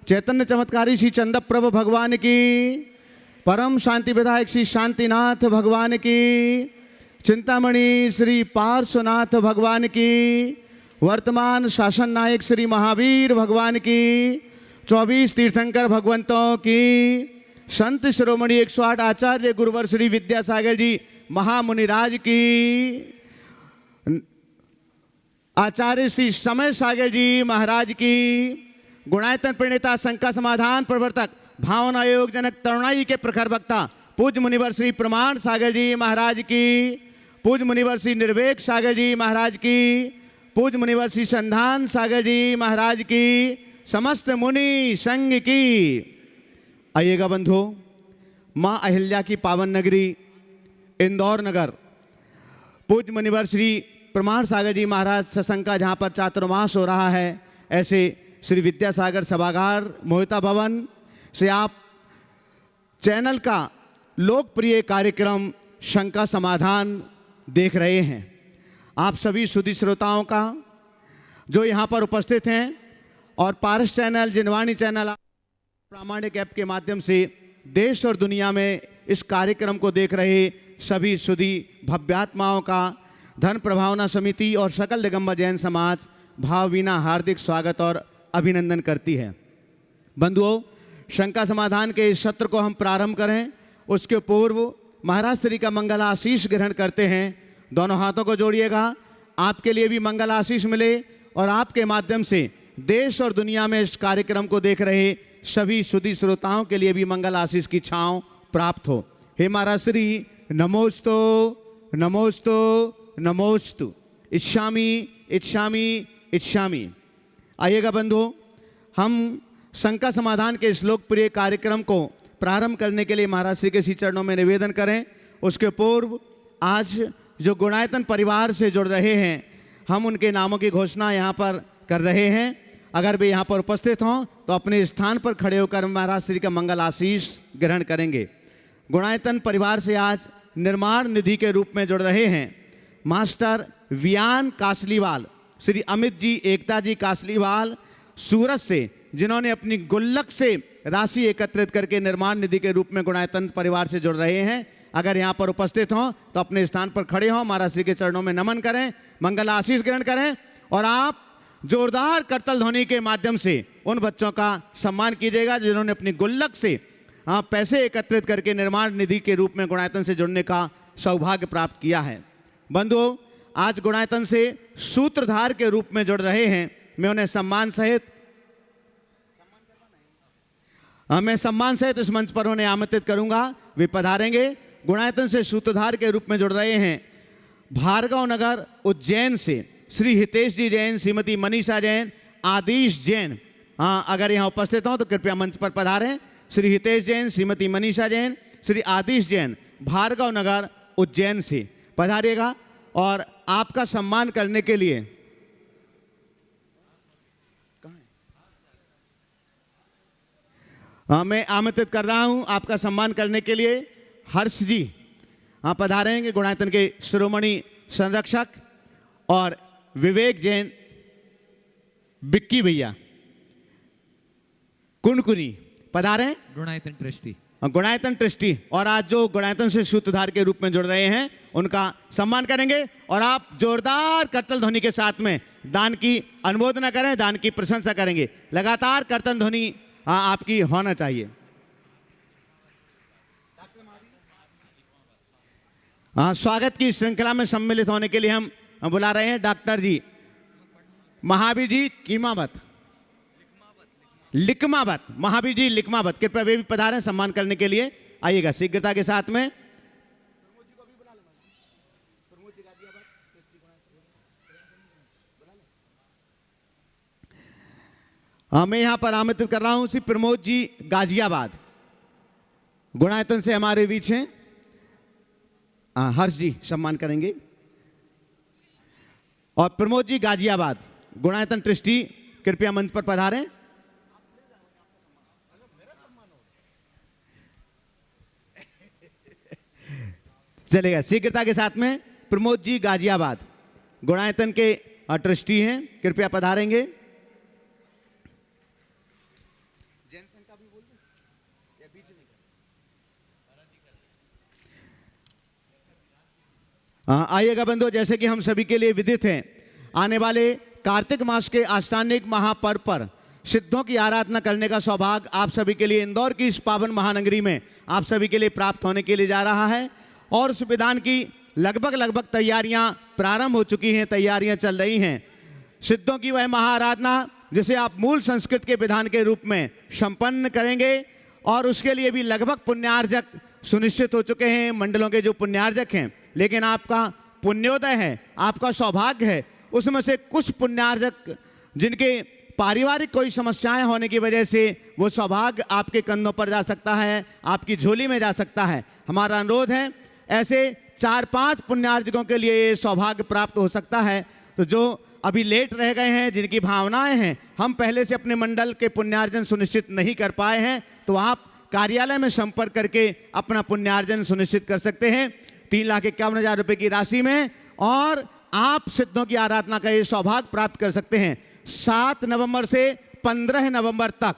चैतन्य चमत्कारी श्री चंद प्रभु भगवान की, परम शांति विधायक श्री शांतिनाथ भगवान की, चिंतामणि श्री पार्श्वनाथ भगवान की, वर्तमान शासन नायक श्री महावीर भगवान की, 24 तीर्थंकर भगवंतों की, संत शिरोमणि 108 आचार्य गुरुवर श्री विद्यासागर जी महामुनिराज की, आचार्य श्री समय सागर जी महाराज की, गुणायतन प्रणेता शंका समाधान प्रवर्तक भावना योग जनक तरुणाई के प्रखर वक्ता पूज्य मुनिवर श्री प्रमाण सागर जी महाराज की, पूज्य मुनिवर श्री निर्वेक सागर जी महाराज की, पूज्य मुनिवर श्री संधान सागर जी महाराज की, समस्त मुनि संघ की। आइएगा बंधुओं, माँ अहिल्या की पावन नगरी इंदौर नगर, पूज्य मुनिवर श्री प्रमाण सागर जी महाराज सत्संग का जहाँ पर चातुर्मास हो रहा है, ऐसे श्री विद्यासागर सभागार मोहिता भवन से आप चैनल का लोकप्रिय कार्यक्रम शंका समाधान देख रहे हैं। आप सभी सुधी श्रोताओं का जो यहाँ पर उपस्थित हैं और पारस चैनल, जिनवाणी चैनल, प्रामाणिक ऐप के माध्यम से देश और दुनिया में इस कार्यक्रम को देख रहे सभी सुधी भव्यात्माओं का धन प्रभावना समिति और सकल दिगंबर जैन समाज भावभीना हार्दिक स्वागत और अभिनंदन करती है। बंधुओं, शंका समाधान के इस सत्र को हम प्रारंभ करें उसके पूर्व महाराज श्री का मंगल आशीष ग्रहण करते हैं। दोनों हाथों को जोड़िएगा, आपके लिए भी मंगल आशीष मिले और आपके माध्यम से देश और दुनिया में इस कार्यक्रम को देख रहे सभी सुधी श्रोताओं के लिए भी मंगल आशीष की छांव प्राप्त हो। हे महाराज श्री, नमोस्तु नमोस्तु नमोस्तु, इच्छामि इच्छामि इच्छामि। आइएगा बंधुओं, हम शंका समाधान के इस लोकप्रिय कार्यक्रम को प्रारंभ करने के लिए महाराज श्री के श्री चरणों में निवेदन करें। उसके पूर्व आज जो गुणायतन परिवार से जुड़ रहे हैं, हम उनके नामों की घोषणा यहाँ पर कर रहे हैं। अगर वे यहाँ पर उपस्थित हों तो अपने स्थान पर खड़े होकर महाराज श्री का मंगल आशीष ग्रहण करेंगे। गुणायतन परिवार से आज निर्माण निधि के रूप में जुड़ रहे हैं मास्टर वियान कासलीवाल, श्री अमित जी, एकता जी कासलीवाल सूरत से, जिन्होंने अपनी गुल्लक से राशि एकत्रित करके निर्माण निधि के रूप में गुणायतन परिवार से जुड़ रहे हैं। अगर यहाँ पर उपस्थित हों तो अपने स्थान पर खड़े हों, महाराज श्री के चरणों में नमन करें, मंगल आशीष ग्रहण करें और आप जोरदार करतल ध्वनि के माध्यम से उन बच्चों का सम्मान कीजिएगा जिन्होंने अपनी गुल्लक से पैसे एकत्रित करके निर्माण निधि के रूप में गुणायतन से जुड़ने का सौभाग्य प्राप्त किया है। बंधुओं, आज गुणायतन से सूत्रधार के रूप में जुड़ रहे हैं। मैं उन्हें सम्मान सहित इस मंच पर उन्हें आमंत्रित करूंगा, वे पधारेंगे। गुणायतन से सूत्रधार के रूप में जुड़ रहे हैं भार्गव नगर उज्जैन से श्री हितेश जी जैन, श्रीमती मनीषा जैन, आदिश जैन। अगर यहाँ उपस्थित हों तो कृपया मंच पर पधारें। श्री हितेश जैन, श्रीमती मनीषा जैन, श्री आदिश जैन, भार्गव नगर उज्जैन से पधारिएगा और आपका सम्मान करने के लिए मैं आमंत्रित कर रहा हूं आपका सम्मान करने के लिए हर्ष जी पधारेंगे, गुणायतन के शिरोमणि संरक्षक, और विवेक जैन, बिक्की भैया, कुनकुनी पधारें, गुणायतन ट्रस्टी। और आज जो गुणायतन से सूत्रधार के रूप में जुड़ रहे हैं उनका सम्मान करेंगे और आप जोरदार करतल ध्वनि के साथ में दान की अनुमोदना करें, दान की प्रशंसा करेंगे। लगातार करतल ध्वनि आपकी होना चाहिए। स्वागत की श्रृंखला में सम्मिलित होने के लिए हम बुला रहे हैं डॉक्टर जी महावीर जी लिकमावत, महावीर जी लिकमावत, कृपया वे भी पधारें सम्मान करने के लिए। आइएगा शीघ्रता के साथ में। मैं यहां पर आमंत्रित कर रहा हूं श्री प्रमोद जी गाजियाबाद, गुणायतन से हमारे बीच हैं। हर्ष जी सम्मान करेंगे। और प्रमोद जी गाजियाबाद, गुणायतन ट्रस्टी, कृपया मंच पर पधारें। चलेगा, शीघ्रता के साथ में प्रमोद जी गाजियाबाद, गुणायतन के ट्रस्टी हैं, कृपया पधारेंगे। जैनसन का भी बोल दो या बीच में? आइएगा बंधु, जैसे कि हम सभी के लिए विदित है, आने वाले कार्तिक मास के आष्टानिक महापर्व पर सिद्धों की आराधना करने का सौभाग्य आप सभी के लिए इंदौर की इस पावन महानगरी में आप सभी के लिए प्राप्त होने के लिए जा रहा है। और उस विधान की लगभग तैयारियां प्रारंभ हो चुकी हैं, तैयारियां चल रही हैं। सिद्धों की वह महाआराधना जिसे आप मूल संस्कृत के विधान के रूप में संपन्न करेंगे, और उसके लिए भी लगभग पुण्यार्जक सुनिश्चित हो चुके हैं, मंडलों के जो पुण्यार्जक हैं। लेकिन आपका पुण्योदय है, आपका सौभाग्य है, उसमें से कुछ पुण्यार्जक जिनके पारिवारिक कोई समस्याएं होने की वजह से वो सौभाग्य आपके कंधों पर जा सकता है, आपकी झोली में जा सकता है। हमारा अनुरोध है, ऐसे 4-5 पुण्यार्जकों के लिए ये सौभाग्य प्राप्त हो सकता है। तो जो अभी लेट रह गए हैं, जिनकी भावनाएं हैं, हम पहले से अपने मंडल के पुण्यार्जन सुनिश्चित नहीं कर पाए हैं, तो आप कार्यालय में संपर्क करके अपना पुण्यार्जन सुनिश्चित कर सकते हैं 3,51,000 रुपये की राशि में, और आप सिद्धों की आराधना का ये सौभाग्य प्राप्त कर सकते हैं। 7 नवंबर से 15 नवंबर तक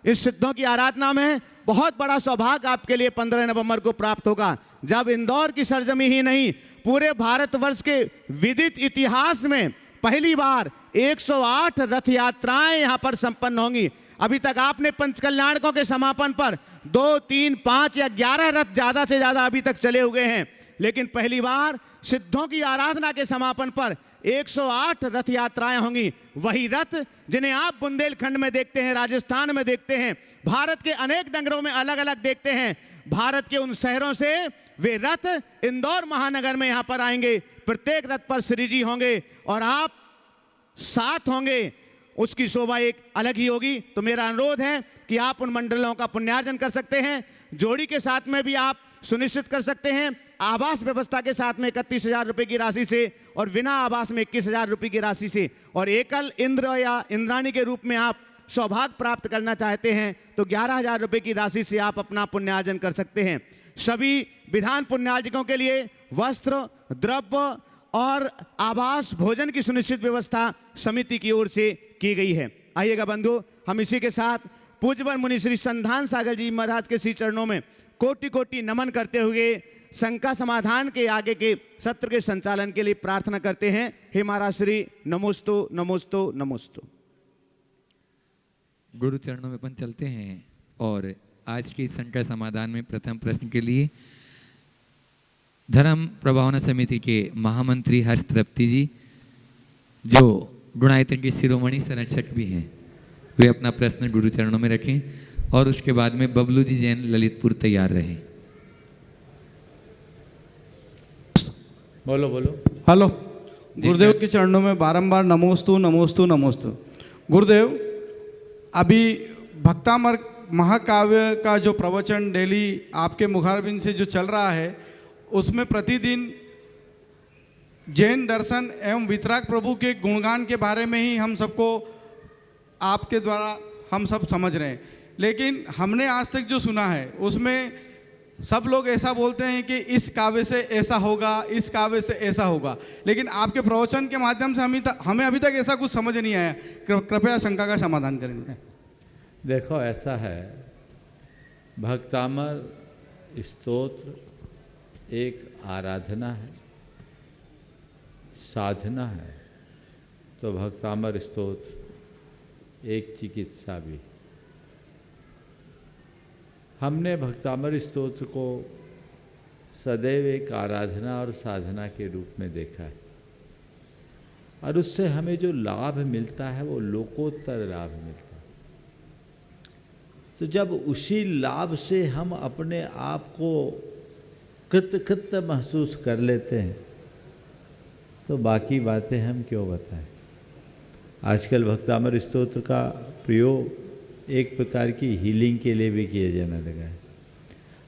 इस सिद्धों की आराधना में बहुत बड़ा सौभाग्य आपके लिए 15 नवंबर को प्राप्त होगा, जब इंदौर की सरजमी ही नहीं पूरे भारतवर्ष के विदित इतिहास में पहली बार 108 रथ यात्राएं यहां पर संपन्न होंगी। अभी तक आपने पंचकल्याणकों के समापन पर 2, 3, 5 या 11 रथ ज्यादा से ज्यादा अभी तक चले हुए हैं, लेकिन पहली बार सिद्धों की आराधना के समापन पर 108 रथ यात्राएं होंगी। वही रथ जिन्हें आप बुंदेलखंड में देखते हैं, राजस्थान में देखते हैं, भारत के अनेक नगरों में अलग अलग देखते हैं, भारत के उन शहरों से वे रथ इंदौर महानगर में यहां पर आएंगे। प्रत्येक रथ पर श्री जी होंगे और आप साथ होंगे, उसकी शोभा एक अलग ही होगी। तो मेरा अनुरोध है कि आप उन मंडलों का पुण्यार्जन कर सकते हैं, जोड़ी के साथ में भी आप सुनिश्चित कर सकते हैं, आवास व्यवस्था के साथ में 31,000 रुपये की राशि से, और बिना आवास में 21,000 रुपये की राशि से, और एकल इंद्र या इंद्राणी के रूप में आप सौभाग्य प्राप्त करना चाहते हैं तो 11,000 रुपये की राशि से आप अपना पुण्यार्जन कर सकते हैं। सभी विधान पुण्यार्जकों के लिए वस्त्र, द्रव्य और आवास भोजन की सुनिश्चित व्यवस्था समिति की ओर से की गई है। आइएगा बंधु, हम इसी के साथ पूज्यवर मुनि श्री संधान सागर जी महाराज के श्री चरणों में कोटि कोटि नमन करते हुए शंका समाधान के आगे के सत्र के संचालन के लिए प्रार्थना करते हैं। हे महाराज श्री, नमोस्तु नमोस्तु नमोस्तु। गुरु चरणों में अपन चलते हैं और आज के शंका समाधान में प्रथम प्रश्न के लिए धर्म प्रभावना समिति के महामंत्री हर्ष तृप्ति जी, जो गुणायतन के शिरोमणि संरक्षक भी हैं, वे अपना प्रश्न गुरु चरणों में रखें, और उसके बाद में बबलू जी जैन ललितपुर तैयार रहें। बोलो बोलो। हेलो। गुरुदेव के चरणों में बारंबार नमोस्तु नमोस्तु नमोस्तु। गुरुदेव, अभी भक्तामर महाकाव्य का जो प्रवचन डेली आपके मुखारबिंद से जो चल रहा है, उसमें प्रतिदिन जैन दर्शन एवं वितराग प्रभु के गुणगान के बारे में ही हम सबको आपके द्वारा हम सब समझ रहे हैं, लेकिन हमने आज तक जो सुना है उसमें सब लोग ऐसा बोलते हैं कि इस काव्य से ऐसा होगा, इस काव्य से ऐसा होगा, लेकिन आपके प्रवचन के माध्यम से हमें अभी तक ऐसा कुछ समझ नहीं आया। कृपया शंका का समाधान करेंगे। देखो, ऐसा है, भक्तामर स्तोत्र एक आराधना है, साधना है, तो भक्तामर स्तोत्र एक चिकित्सा भी। हमने भक्तामर स्तोत्र को सदैव एक आराधना और साधना के रूप में देखा है, और उससे हमें जो लाभ मिलता है वो लोकोत्तर लाभ मिलता है। तो जब उसी लाभ से हम अपने आप को कृतकृत्य महसूस कर लेते हैं तो बाकी बातें हम क्यों बताएं। आजकल भक्तामर स्तोत्र का प्रयोग एक प्रकार की हीलिंग के लिए भी किया जाने लगा है।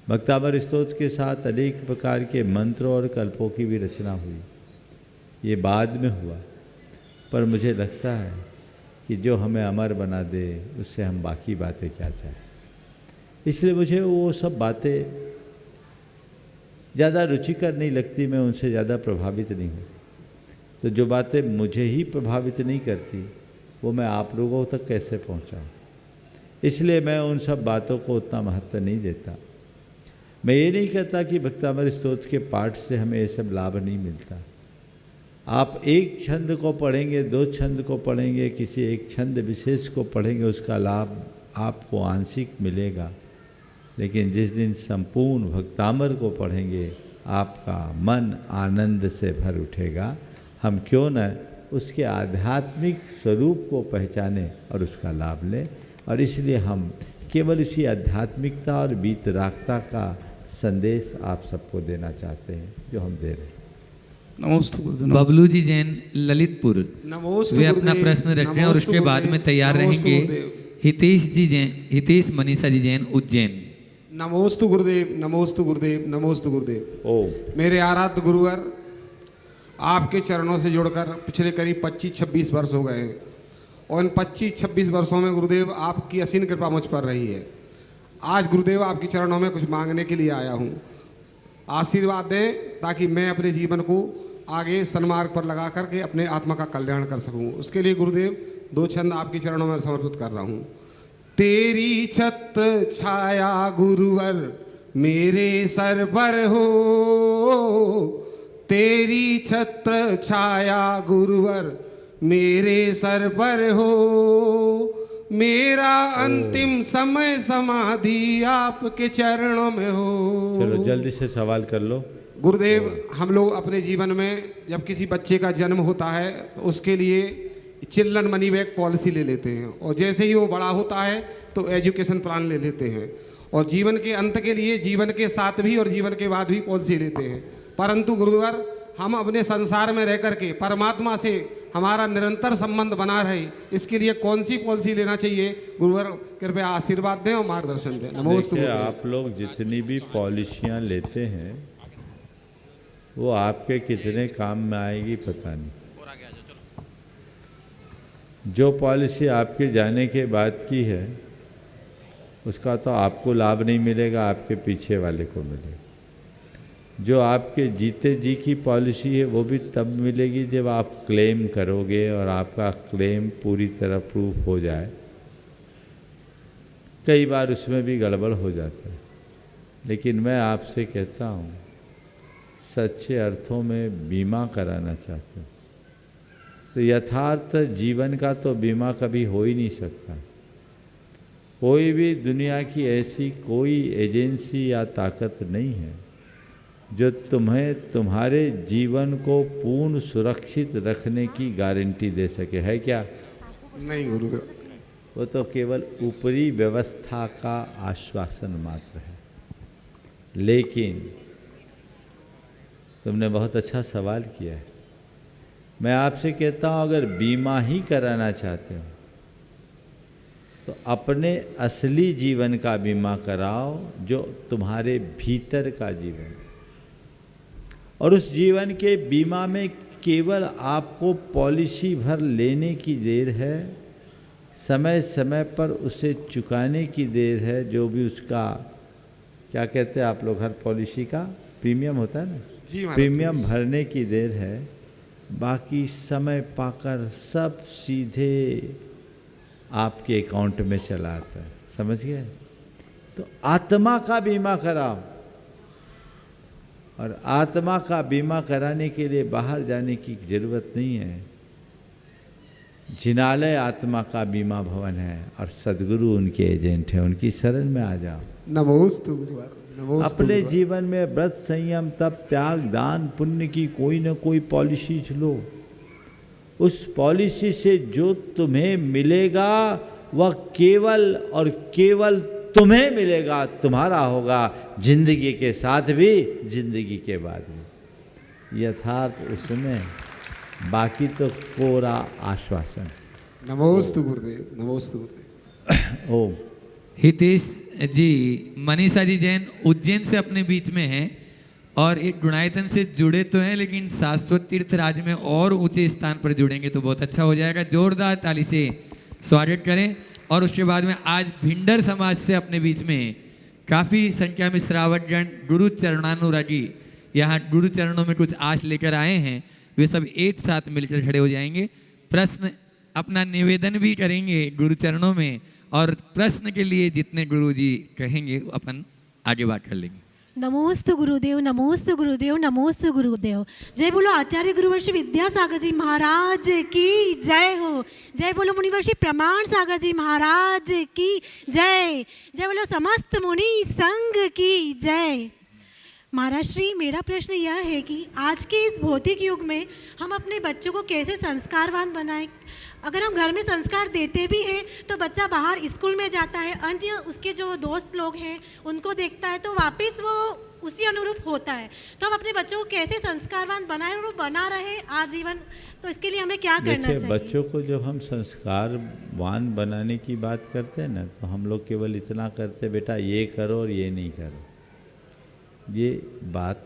भक्तामर स्तोत्र के साथ अनेक प्रकार के मंत्रों और कल्पों की भी रचना हुई, ये बाद में हुआ, पर मुझे लगता है कि जो हमें अमर बना दे उससे हम बाकी बातें क्या चाहें। इसलिए मुझे वो सब बातें ज़्यादा रुचिकर नहीं लगती, मैं उनसे ज़्यादा प्रभावित नहीं हूँ। तो जो बातें मुझे ही प्रभावित नहीं करती वो मैं आप लोगों तक कैसे पहुँचाऊँ। इसलिए मैं उन सब बातों को उतना महत्व नहीं देता। मैं ये नहीं कहता कि भक्तामृत स्तोत्र के पाठ से हमें ये सब लाभ नहीं मिलता। आप एक छंद को पढ़ेंगे, 2 छंद को पढ़ेंगे, किसी एक छंद विशेष को पढ़ेंगे, उसका लाभ आपको आंशिक मिलेगा। लेकिन जिस दिन संपूर्ण भक्तामृत को पढ़ेंगे आपका मन आनंद से भर उठेगा। हम क्यों न उसके आध्यात्मिक स्वरूप को पहचाने और उसका लाभ लें। और इसलिए हम केवल उसी आध्यात्मिकता और वीतरागता का संदेश आप सबको देना चाहते हैं जो हम दे रहे हैं। नमोस्तु गुरुदेव। बबलू जी जैन ललितपुर, वे अपना प्रश्न रखें और उसके बाद में तैयार रहेंगे हितेश जी जैन, हितेश मनीषा जी जैन उज्जैन। नमोस्तु गुरुदेव, नमोस्तु गुरुदेव, नमोस्तु गुरुदेव। ओ मेरे आराध्य गुरुवर, आपके चरणों से जुड़कर पिछले करीब 25-26 वर्ष हो गए हैं और इन 25-26 वर्षों में गुरुदेव आपकी असीम कृपा मुझ पर रही है। आज गुरुदेव आपके चरणों में कुछ मांगने के लिए आया हूँ। आशीर्वाद दें ताकि मैं अपने जीवन को आगे सन्मार्ग पर लगा करके अपने आत्मा का कल्याण कर सकूं। उसके लिए गुरुदेव 2 छंद आपके चरणों में समर्पित कर रहा हूं। तेरी छत्र छाया गुरुवर मेरे सर पर हो, तेरी छत्र छाया गुरुवर मेरे सर पर हो, मेरा अंतिम समय समाधि आपके चरणों में हो। चलो जल्दी से सवाल कर लो। गुरुदेव, हम लोग अपने जीवन में जब किसी बच्चे का जन्म होता है तो उसके लिए चिल्ड्रन मनी बैक पॉलिसी ले लेते हैं और जैसे ही वो बड़ा होता है तो एजुकेशन प्लान ले लेते हैं और जीवन के अंत के लिए जीवन के साथ भी और जीवन के बाद भी पॉलिसी लेते हैं। परंतु गुरुवर, हम अपने संसार में रह करके परमात्मा से हमारा निरंतर संबंध बना रहे, इसके लिए कौन सी पॉलिसी लेना चाहिए? गुरुवर कृपया आशीर्वाद दें और मार्गदर्शन दें। नमोस्तु। आप लोग जितनी भी पॉलिसियां लेते हैं वो आपके कितने काम में आएगी पता नहीं। जो पॉलिसी आपके जाने के बाद की है उसका तो आपको लाभ नहीं मिलेगा, आपके पीछे वाले को मिलेगा। जो आपके जीते जी की पॉलिसी है वो भी तब मिलेगी जब आप क्लेम करोगे और आपका क्लेम पूरी तरह प्रूफ हो जाए। कई बार उसमें भी गड़बड़ हो जाता है, लेकिन मैं आपसे कहता हूँ सच्चे अर्थों में बीमा कराना चाहते हो तो यथार्थ जीवन का तो बीमा कभी हो ही नहीं सकता। कोई भी दुनिया की ऐसी कोई एजेंसी या ताकत नहीं है जो तुम्हें तुम्हारे जीवन को पूर्ण सुरक्षित रखने की गारंटी दे सके। है क्या? नहीं गुरुदेव, वो तो केवल ऊपरी व्यवस्था का आश्वासन मात्र है। लेकिन तुमने बहुत अच्छा सवाल किया है। मैं आपसे कहता हूँ अगर बीमा ही कराना चाहते हो तो अपने असली जीवन का बीमा कराओ जो तुम्हारे भीतर का जीवन, और उस जीवन के बीमा में केवल आपको पॉलिसी भर लेने की देर है, समय समय पर उसे चुकाने की देर है। जो भी उसका क्या कहते हैं आप लोग, हर पॉलिसी का प्रीमियम होता है ना, जी प्रीमियम भरने की देर है। बाकी समय पाकर सब सीधे आपके अकाउंट में चला आता है। समझ गए? तो आत्मा का बीमा कराओ, और आत्मा का बीमा कराने के लिए बाहर जाने की जरूरत नहीं है। जिनालय आत्मा का बीमा भवन है और सदगुरु उनके एजेंट हैं, उनकी शरण में आ जाओ। नमोस्तु गुरुवर, नमोस्तु अपने गुरुवर। जीवन में व्रत, संयम, तप, त्याग, दान, पुण्य की कोई न कोई पॉलिसी लो। उस पॉलिसी से जो तुम्हें मिलेगा वह केवल और केवल तुम्हें मिलेगा, तुम्हारा होगा, जिंदगी के साथ भी जिंदगी के बाद भी। यथार्थ उसमें, बाकी तो कोरा आश्वासन। नमोस्तु गुरुदेव, नमोस्तु गुरुदेव। ओम। हितेश जी, मनीषा जी जैन उज्जैन से अपने बीच में हैं और एक गुणायतन से जुड़े तो हैं लेकिन शाश्वत तीर्थ राज में और ऊंचे स्थान पर जुड़ेंगे तो बहुत अच्छा हो जाएगा। जोरदार ताली से स्वागत करें। और उसके बाद में आज भिंडर समाज से अपने बीच में काफ़ी संख्या में श्रावकगण गुरु चरणानुरागी यहाँ गुरु चरणों में कुछ आश लेकर आए हैं, वे सब एक साथ मिलकर खड़े हो जाएंगे। प्रश्न अपना निवेदन भी करेंगे गुरु चरणों में और प्रश्न के लिए जितने गुरुजी कहेंगे अपन आगे बात कर लेंगे। नमोस्तु गुरुदेव, नमोस्तु गुरुदेव, नमोस्तु गुरुदेव। जय बोलो आचार्य गुरुवर्षी विद्यासागर जी महाराज की जय हो। जय बोलो मुनिवर्षी प्रमाण सागर जी महाराज की जय। जय बोलो समस्त मुनि संघ की जय। महाराज श्री, मेरा प्रश्न यह है कि आज के इस भौतिक युग में हम अपने बच्चों को कैसे संस्कारवान बनाएं। अगर हम घर में संस्कार देते भी हैं तो बच्चा बाहर स्कूल में जाता है, अन्य उसके जो दोस्त लोग हैं उनको देखता है तो वापस वो उसी अनुरूप होता है। तो हम अपने बच्चों को कैसे संस्कारवान बनाएं और वो बना रहे आजीवन, तो इसके लिए हमें क्या करना चाहिए? बच्चों को जब हम संस्कारवान बनाने की बात करते हैं ना, तो हम लोग केवल इतना करते बेटा ये करो और ये नहीं करो। ये बात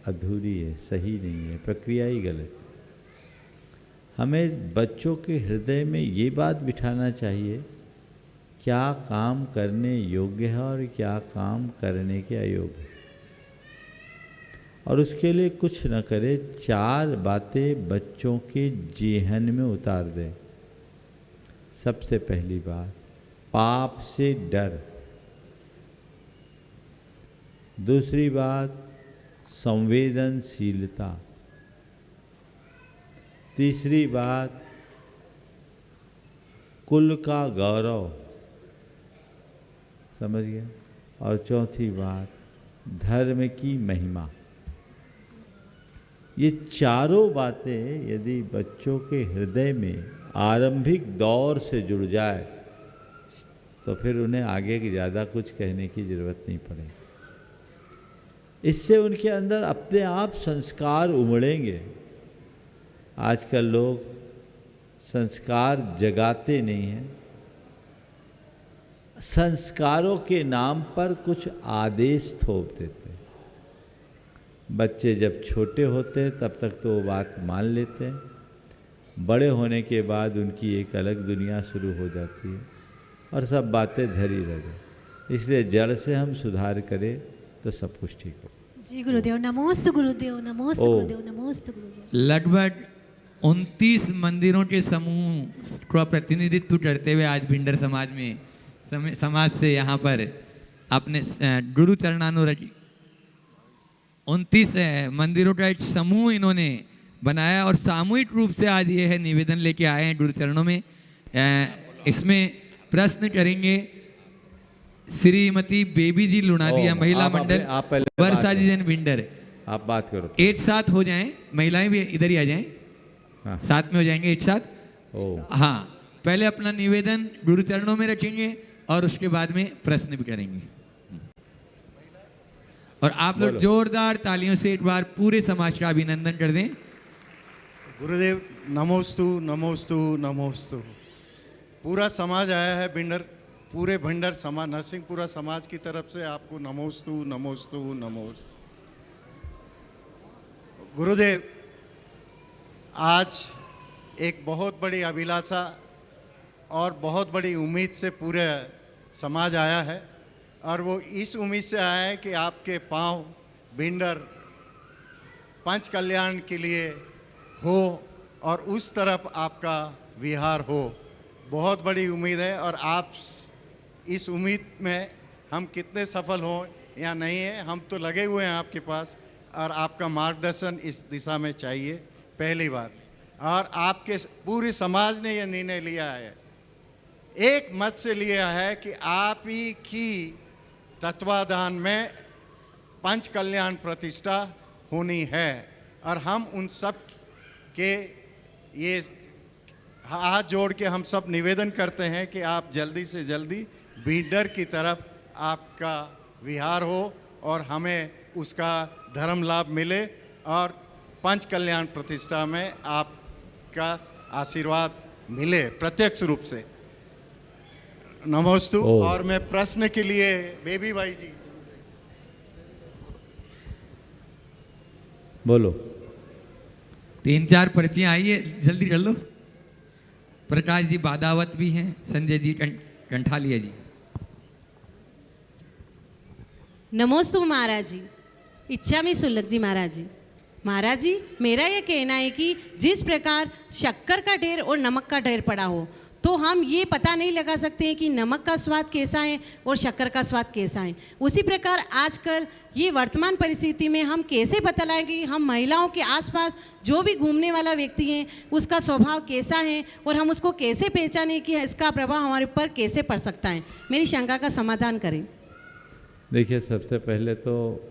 अधूरी है, सही नहीं है, प्रक्रिया ही गलत है। हमें बच्चों के हृदय में ये बात बिठाना चाहिए क्या काम करने योग्य है और क्या काम करने के अयोग्य है, और उसके लिए कुछ न करे, 4 बातें बच्चों के जेहन में उतार दें। सबसे पहली बात, पाप से डर। दूसरी बात, संवेदनशीलता। तीसरी बात, कुल का गौरव, समझ गए। और चौथी बात, धर्म की महिमा। ये चारों बातें यदि बच्चों के हृदय में आरंभिक दौर से जुड़ जाए तो फिर उन्हें आगे की ज़्यादा कुछ कहने की ज़रूरत नहीं पड़ेगी। इससे उनके अंदर अपने आप संस्कार उमड़ेंगे। आजकल लोग संस्कार जगाते नहीं हैं, संस्कारों के नाम पर कुछ आदेश थोप देते हैं। बच्चे जब छोटे होते हैं तब तक तो वो बात मान लेते हैं, बड़े होने के बाद उनकी एक अलग दुनिया शुरू हो जाती है और सब बातें धरी रह जाती। इसलिए जड़ से हम सुधार करें तो सब कुछ ठीक हो। जी गुरुदेव, नमोस्तु गुरुदेव, नमोस्तु गुरुदेव, नमोस्तु गुरुदेव। लगभग 29 मंदिरों के समूह का प्रतिनिधित्व करते हुए आज भिंडर समाज में समाज से यहाँ पर अपने गुरु चरणानुरति 29 मंदिरों का एक समूह इन्होंने बनाया और सामूहिक रूप से आज ये है निवेदन लेके आए हैं गुरु चरणों में। इसमें प्रश्न करेंगे श्रीमती बेबी जी लुणादिया, महिला मंडल वर्षा जी जन भिंडर। आप बात करो, एक साथ हो जाएं, महिलाएं भी इधर ही आ जाएं। हाँ। साथ में हो जाएंगे एक साथ। हाँ, पहले अपना निवेदन गुरु चरणों में रखेंगे और उसके बाद में प्रश्न भी करेंगे। और आप लोग जोरदार तालियों से एक बार पूरे समाज का अभिनंदन कर दें। गुरुदेव नमोस्तु नमोस्तु नमोस्तु। पूरा समाज आया है भिंडर, पूरे भिंडर समाज, नरसिंहपुरा समाज की तरफ से आपको नमोस्तु नमोस्तु नमोस्तु। गुरुदेव, आज एक बहुत बड़ी अभिलाषा और बहुत बड़ी उम्मीद से पूरे समाज आया है, और वो इस उम्मीद से आया है कि आपके पांव भिंडर पंच कल्याण के लिए हो और उस तरफ आपका विहार हो। बहुत बड़ी उम्मीद है, और आप इस उम्मीद में हम कितने सफल हों या नहीं है, हम तो लगे हुए हैं आपके पास, और आपका मार्गदर्शन इस दिशा में चाहिए, पहली बात। और आपके पूरे समाज ने यह निर्णय लिया है, एक मत से लिया है कि आप ही की तत्वाधान में पंच कल्याण प्रतिष्ठा होनी है, और हम उन सब के ये हाथ जोड़ के हम सब निवेदन करते हैं कि आप जल्दी से जल्दी भिंडर की तरफ आपका विहार हो और हमें उसका धर्म लाभ मिले, और पंच कल्याण प्रतिष्ठा में आपका आशीर्वाद मिले प्रत्यक्ष रूप से। नमोस्तु। और मैं प्रश्न के लिए बेबी भाई जी बोलो। 3-4 पर्चियाँ आई है, जल्दी कर लो। प्रकाश जी बादावत भी हैं, संजय जी कंठालिया जी। नमोस्तु महाराज जी, इच्छा में सुलग जी महाराज जी। महाराज जी, मेरा यह कहना है कि जिस प्रकार शक्कर का ढेर और नमक का ढेर पड़ा हो, तो हम ये पता नहीं लगा सकते हैं कि नमक का स्वाद कैसा है और शक्कर का स्वाद कैसा है। उसी प्रकार आजकल ये वर्तमान परिस्थिति में हम कैसे पता लगाएं कि हम महिलाओं के आसपास जो भी घूमने वाला व्यक्ति है उसका स्वभाव कैसा है और हम उसको कैसे पहचाने कि इसका प्रभाव हमारे ऊपर कैसे पड़ सकता है। मेरी शंका का समाधान करें। देखिए, सबसे पहले तो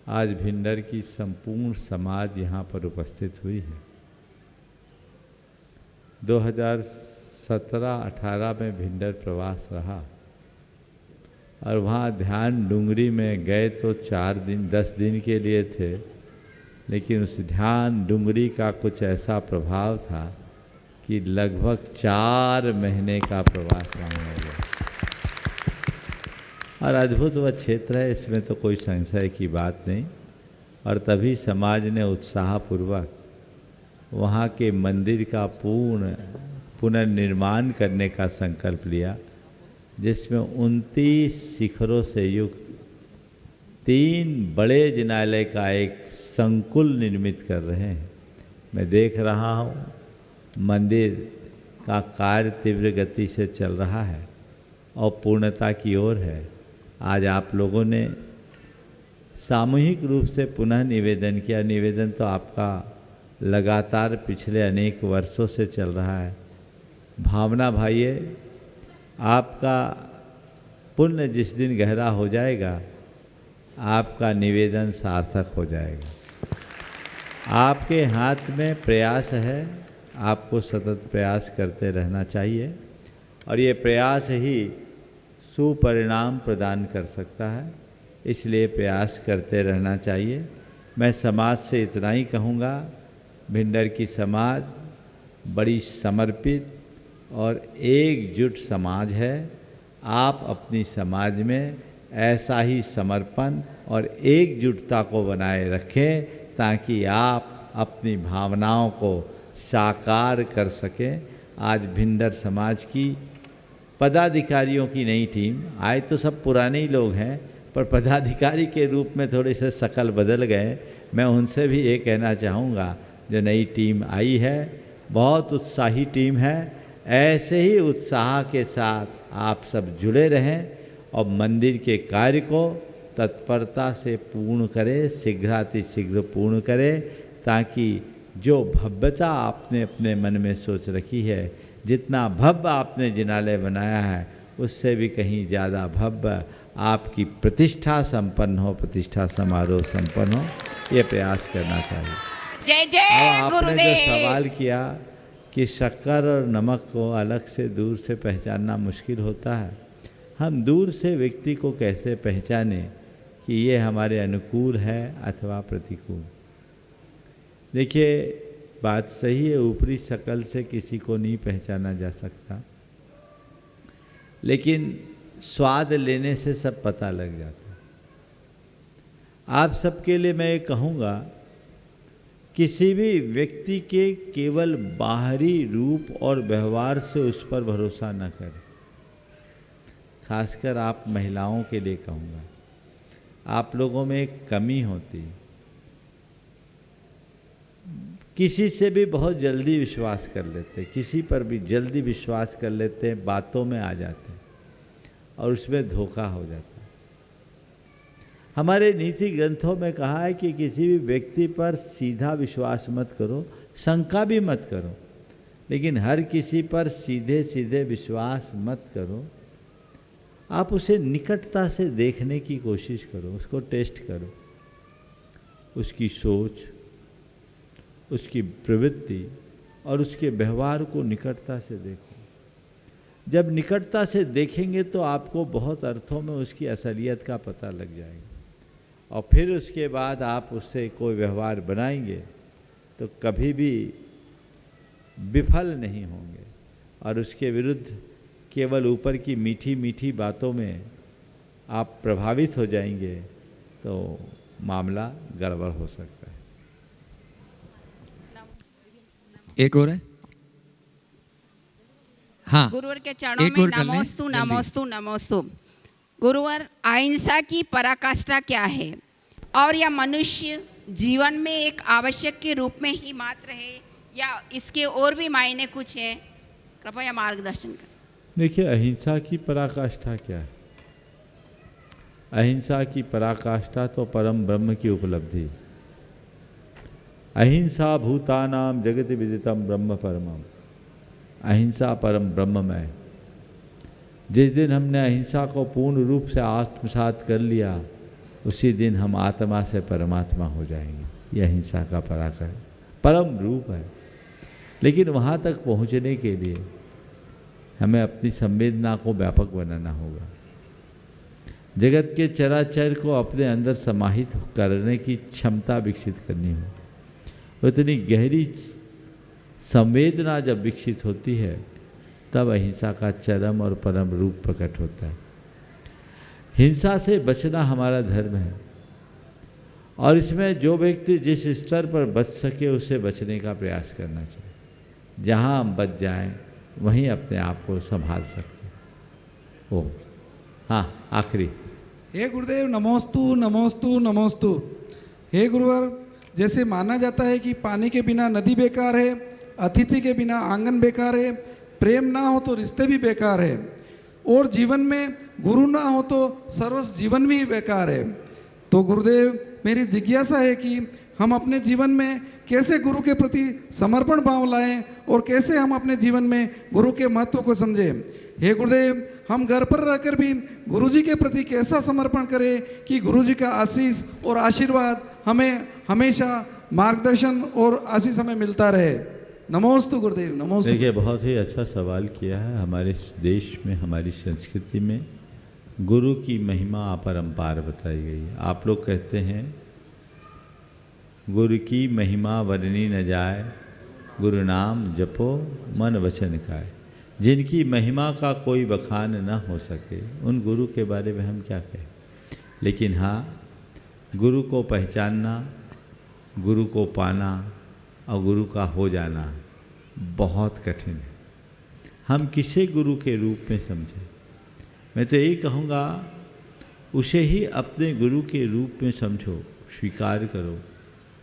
आज भिंडर की संपूर्ण समाज यहाँ पर उपस्थित हुई है। 2017-18 में भिंडर प्रवास रहा और वहाँ ध्यान डूंगरी में गए तो 10 दिन के लिए थे, लेकिन उस ध्यान डूंगरी का कुछ ऐसा प्रभाव था कि लगभग 4 महीने का प्रवास वहाँ हो गया। और अद्भुत वह क्षेत्र है, इसमें तो कोई संशय की बात नहीं। और तभी समाज ने उत्साहपूर्वक वहाँ के मंदिर का पुनर्निर्माण करने का संकल्प लिया, जिसमें 29 शिखरों से युक्त 3 बड़े जिनालय का एक संकुल निर्मित कर रहे हैं। मैं देख रहा हूँ मंदिर का कार्य तीव्र गति से चल रहा है और पूर्णता की ओर है। आज आप लोगों ने सामूहिक रूप से पुनः निवेदन किया। निवेदन तो आपका लगातार पिछले अनेक वर्षों से चल रहा है। भावना भाइये, आपका पुण्य जिस दिन गहरा हो जाएगा, आपका निवेदन सार्थक हो जाएगा। आपके हाथ में प्रयास है, आपको सतत प्रयास करते रहना चाहिए और ये प्रयास ही सुपरिणाम प्रदान कर सकता है, इसलिए प्रयास करते रहना चाहिए। मैं समाज से इतना ही कहूँगा, भिंडर की समाज बड़ी समर्पित और एकजुट समाज है। आप अपनी समाज में ऐसा ही समर्पण और एकजुटता को बनाए रखें ताकि आप अपनी भावनाओं को साकार कर सकें। आज भिंडर समाज की पदाधिकारियों की नई टीम, आए तो सब पुराने ही लोग हैं, पर पदाधिकारी के रूप में थोड़े से शकल बदल गए। मैं उनसे भी ये कहना चाहूँगा, जो नई टीम आई है बहुत उत्साही टीम है। ऐसे ही उत्साह के साथ आप सब जुड़े रहें और मंदिर के कार्य को तत्परता से पूर्ण करें, शीघ्रातिशीघ्र पूर्ण करें, ताकि जो भव्यता आपने अपने मन में सोच रखी है, जितना भव्य आपने जिनालय बनाया है, उससे भी कहीं ज़्यादा भव्य आपकी प्रतिष्ठा संपन्न हो, प्रतिष्ठा समारोह संपन्न हो, ये प्रयास करना चाहिए। जय जय गुरुदेव। जो सवाल किया कि शक्कर और नमक को अलग से दूर से पहचानना मुश्किल होता है, हम दूर से व्यक्ति को कैसे पहचाने कि ये हमारे अनुकूल है अथवा प्रतिकूल। देखिए, बात सही है, ऊपरी शक्ल से किसी को नहीं पहचाना जा सकता, लेकिन स्वाद लेने से सब पता लग जाता है। आप सबके लिए मैं ये कहूँगा, किसी भी व्यक्ति के केवल बाहरी रूप और व्यवहार से उस पर भरोसा न करें। खासकर आप महिलाओं के लिए कहूँगा, आप लोगों में एक कमी होती है, किसी से भी बहुत जल्दी विश्वास कर लेते हैं, किसी पर भी जल्दी विश्वास कर लेते हैं, बातों में आ जाते हैं और उसमें धोखा हो जाता है। हमारे नीति ग्रंथों में कहा है कि किसी भी व्यक्ति पर सीधा विश्वास मत करो, शंका भी मत करो, लेकिन हर किसी पर सीधे सीधे विश्वास मत करो। आप उसे निकटता से देखने की कोशिश करो, उसको टेस्ट करो, उसकी सोच, उसकी प्रवृत्ति और उसके व्यवहार को निकटता से देखो। जब निकटता से देखेंगे तो आपको बहुत अर्थों में उसकी असलियत का पता लग जाएगा, और फिर उसके बाद आप उससे कोई व्यवहार बनाएंगे तो कभी भी विफल नहीं होंगे, और उसके विरुद्ध केवल ऊपर की मीठी मीठी बातों में आप प्रभावित हो जाएंगे तो मामला गड़बड़ हो सकता है। एक और है, हाँ, गुरुवर के चरणों में नमोस्तु नमोस्तु नमोस्तु। गुरुवर, अहिंसा की पराकाष्ठा क्या है और यह मनुष्य जीवन में एक आवश्यक के रूप में ही मात्र है या इसके और भी मायने कुछ हैं? कृपया मार्गदर्शन करें। देखिए, अहिंसा की पराकाष्ठा क्या है? अहिंसा की पराकाष्ठा तो परम ब्रह्म की उपलब्धि। अहिंसा भूतानाम जगत विदितम ब्रह्म परमम। अहिंसा परम ब्रह्ममय। जिस दिन हमने अहिंसा को पूर्ण रूप से आत्मसात कर लिया, उसी दिन हम आत्मा से परमात्मा हो जाएंगे। यह अहिंसा का परम रूप है। लेकिन वहाँ तक पहुँचने के लिए हमें अपनी संवेदना को व्यापक बनाना होगा। जगत के चराचर को अपने अंदर समाहित करने की क्षमता विकसित करनी हो। उतनी गहरी संवेदना जब विकसित होती है, तब अहिंसा का चरम और परम रूप प्रकट होता है। हिंसा से बचना हमारा धर्म है, और इसमें जो व्यक्ति जिस स्तर पर बच सके उससे बचने का प्रयास करना चाहिए। जहाँ हम बच जाएं, वहीं अपने आप को संभाल सकते हैं। ओ हाँ, आखिरी। हे गुरुदेव, नमोस्तु नमोस्तु नमोस्तु। हे गुरुवर, जैसे माना जाता है कि पानी के बिना नदी बेकार है, अतिथि के बिना आंगन बेकार है, प्रेम ना हो तो रिश्ते भी बेकार है, और जीवन में गुरु ना हो तो सर्वस्व जीवन भी बेकार है। तो गुरुदेव, मेरी जिज्ञासा है कि हम अपने जीवन में कैसे गुरु के प्रति समर्पण भाव लाएं और कैसे हम अपने जीवन में गुरु के महत्व को समझें। हे गुरुदेव, हम घर पर रहकर भी गुरु जी के प्रति कैसा समर्पण करें कि गुरु जी का आशीष और आशीर्वाद हमें हमेशा मार्गदर्शन और आशीष हमें मिलता रहे। नमोस्तु गुरुदेव, नमोस्तु। देखिए, बहुत ही अच्छा सवाल किया है। हमारे देश में, हमारी संस्कृति में गुरु की महिमा अपरंपार बताई गई है। आप लोग कहते हैं गुरु की महिमा वर्णनी न जाए, गुरु नाम जपो मन वचन खाए। जिनकी महिमा का कोई बखान न हो सके, उन गुरु के बारे में हम क्या कहें। लेकिन हाँ, गुरु को पहचानना, गुरु को पाना और गुरु का हो जाना बहुत कठिन है। हम किसे गुरु के रूप में समझें? मैं तो यही कहूँगा, उसे ही अपने गुरु के रूप में समझो, स्वीकार करो,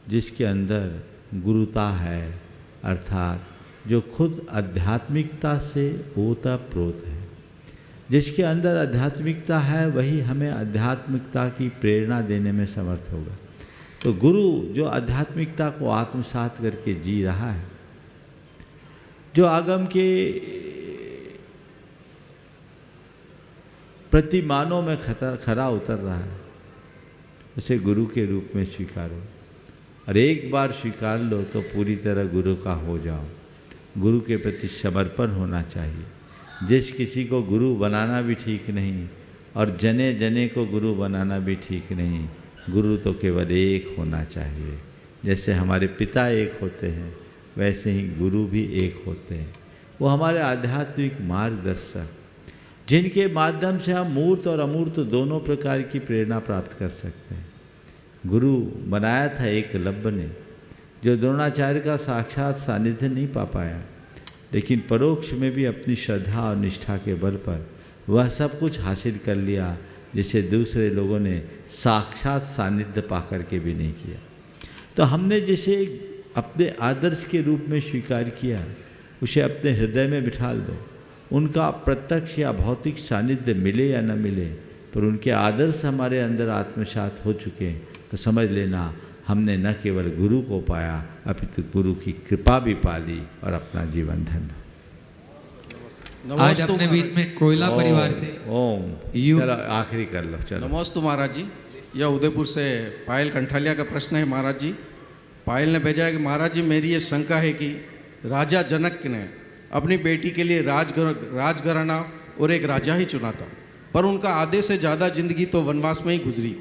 जिसके अंदर गुरुता है, अर्थात जो खुद आध्यात्मिकता से ओतप्रोत है। जिसके अंदर आध्यात्मिकता है, वही हमें आध्यात्मिकता की प्रेरणा देने में समर्थ होगा। तो गुरु जो आध्यात्मिकता को आत्मसात करके जी रहा है, जो आगम के प्रतिमानों में खरा उतर रहा है, उसे गुरु के रूप में स्वीकारो। और एक बार स्वीकार लो तो पूरी तरह गुरु का हो जाओ। गुरु के प्रति समर्पण होना चाहिए। जिस किसी को गुरु बनाना भी ठीक नहीं और जने जने को गुरु बनाना भी ठीक नहीं। गुरु तो केवल एक होना चाहिए। जैसे हमारे पिता एक होते हैं, वैसे ही गुरु भी एक होते हैं। वो हमारे आध्यात्मिक मार्गदर्शक, जिनके माध्यम से हम मूर्त और अमूर्त दोनों प्रकार की प्रेरणा प्राप्त कर सकते हैं। गुरु बनाया था एकलव्य ने, जो द्रोणाचार्य का साक्षात सानिध्य नहीं पा पाया, लेकिन परोक्ष में भी अपनी श्रद्धा और निष्ठा के बल पर वह सब कुछ हासिल कर लिया, जिसे दूसरे लोगों ने साक्षात सानिध्य पा कर के भी नहीं किया। तो हमने जिसे अपने आदर्श के रूप में स्वीकार किया, उसे अपने हृदय में बिठाल दो। उनका प्रत्यक्ष या भौतिक सानिध्य मिले या न मिले, पर उनके आदर्श हमारे अंदर आत्मसात हो चुके हैं, तो समझ लेना हमने न केवल गुरु को पाया, अपितु गुरु की कृपा भी पाली और अपना जीवन धन्य। आज अपने बीच में कोयला परिवार से ओम, चलो आखिरी कर लो। चलो, नमोस्तु महाराज जी। यह उदयपुर से पायल कंठालिया का प्रश्न है महाराज जी। पायल ने भेजा है कि महाराज जी, मेरी ये शंका है कि राजा जनक ने अपनी बेटी के लिए राजघराना और एक राजा ही चुना था, पर उनका आधे से ज़्यादा जिंदगी तो वनवास में ही गुजरी।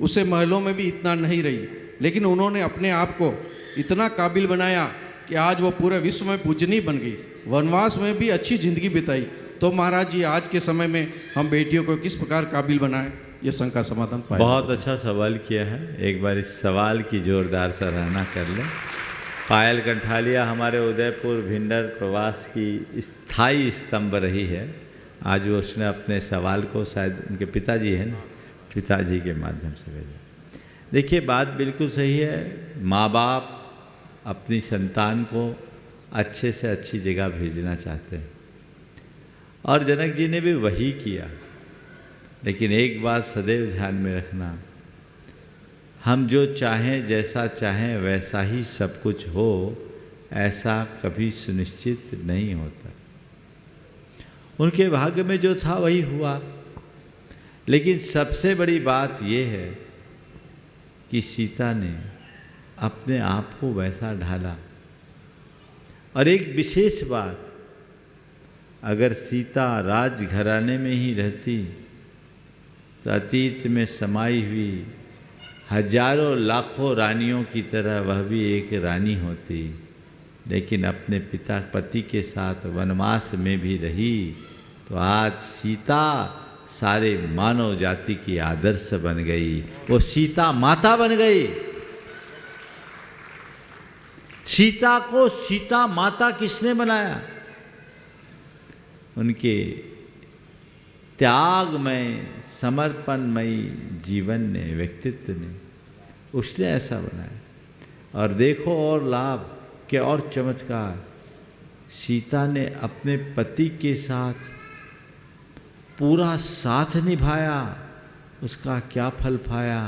उसे महलों में भी इतना नहीं रही, लेकिन उन्होंने अपने आप को इतना काबिल बनाया कि आज वो पूरे विश्व में पूजनीय बन गई। वनवास में भी अच्छी जिंदगी बिताई। तो महाराज जी, आज के समय में हम बेटियों को किस प्रकार काबिल बनाएं, ये शंका समाधान पाए। बहुत अच्छा सवाल किया है। एक बार इस सवाल की जोरदार सराहना कर लें। पायल कंठालिया हमारे उदयपुर भिंडर प्रवास की स्थायी स्तंभ रही है। आज वो उसने अपने सवाल को, शायद उनके पिताजी हैं ना, पिताजी के माध्यम से भेजा। देखिए, बात बिल्कुल सही है। माँ बाप अपनी संतान को अच्छे से अच्छी जगह भेजना चाहते हैं। और जनक जी ने भी वही किया। लेकिन एक बात सदैव ध्यान में रखना, हम जो चाहें, जैसा चाहें वैसा ही सब कुछ हो, ऐसा कभी सुनिश्चित नहीं होता। उनके भाग्य में जो था वही हुआ। लेकिन सबसे बड़ी बात यह है कि सीता ने अपने आप को वैसा ढाला। और एक विशेष बात, अगर सीता राजघराने में ही रहती तो अतीत में समाई हुई हजारों लाखों रानियों की तरह वह भी एक रानी होती। लेकिन अपने पिता पति के साथ वनवास में भी रही तो आज सीता सारे मानव जाति की आदर्श बन गई। वो सीता माता बन गई। सीता को सीता माता किसने बनाया? उनके त्यागमय समर्पणमयी जीवन ने, व्यक्तित्व ने, उसने ऐसा बनाया। और देखो और लाभ के और चमत्कार, सीता ने अपने पति के साथ पूरा साथ निभाया। उसका क्या फल पाया?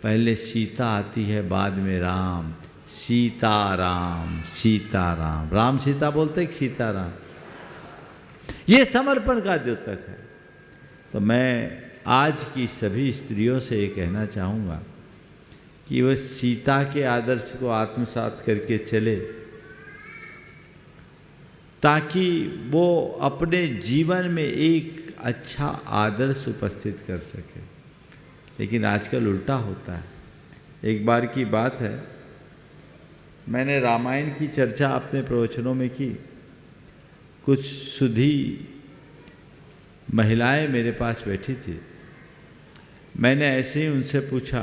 पहले सीता आती है, बाद में राम। सीताराम सीताराम, राम सीता बोलते हैं, सीताराम। ये समर्पण का द्योतक है। तो मैं आज की सभी स्त्रियों से ये कहना चाहूँगा कि वह सीता के आदर्श को आत्मसात करके चले, ताकि वो अपने जीवन में एक अच्छा आदर्श उपस्थित कर सके। लेकिन आजकल उल्टा होता है। एक बार की बात है, मैंने रामायण की चर्चा अपने प्रवचनों में की। कुछ सुधी महिलाएं मेरे पास बैठी थी। मैंने ऐसे ही उनसे पूछा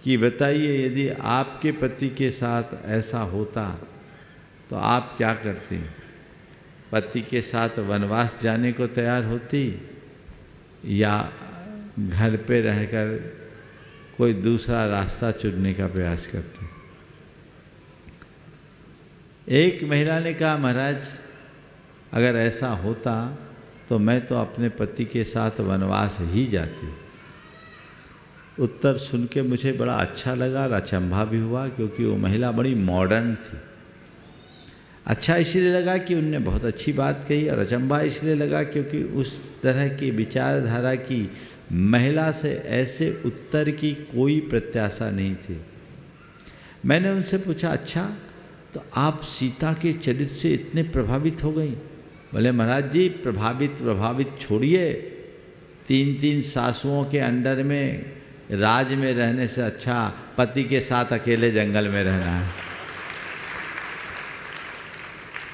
कि बताइए, यदि आपके पति के साथ ऐसा होता तो आप क्या करती? पति के साथ वनवास जाने को तैयार होती या घर पे रहकर कोई दूसरा रास्ता चुनने का प्रयास करती? एक महिला ने कहा, महाराज अगर ऐसा होता तो मैं तो अपने पति के साथ वनवास ही जाती। उत्तर सुन के मुझे बड़ा अच्छा लगा और अचंभा भी हुआ, क्योंकि वो महिला बड़ी मॉडर्न थी। अच्छा इसलिए लगा कि उनने बहुत अच्छी बात कही, और अचंभा इसलिए लगा क्योंकि उस तरह की विचारधारा की महिला से ऐसे उत्तर की कोई प्रत्याशा नहीं थी। मैंने उनसे पूछा, अच्छा तो आप सीता के चरित्र से इतने प्रभावित हो गई? बोले, महाराज जी प्रभावित छोड़िए, 3 सासुओं के अंडर में राज में रहने से अच्छा पति के साथ अकेले जंगल में रहना है।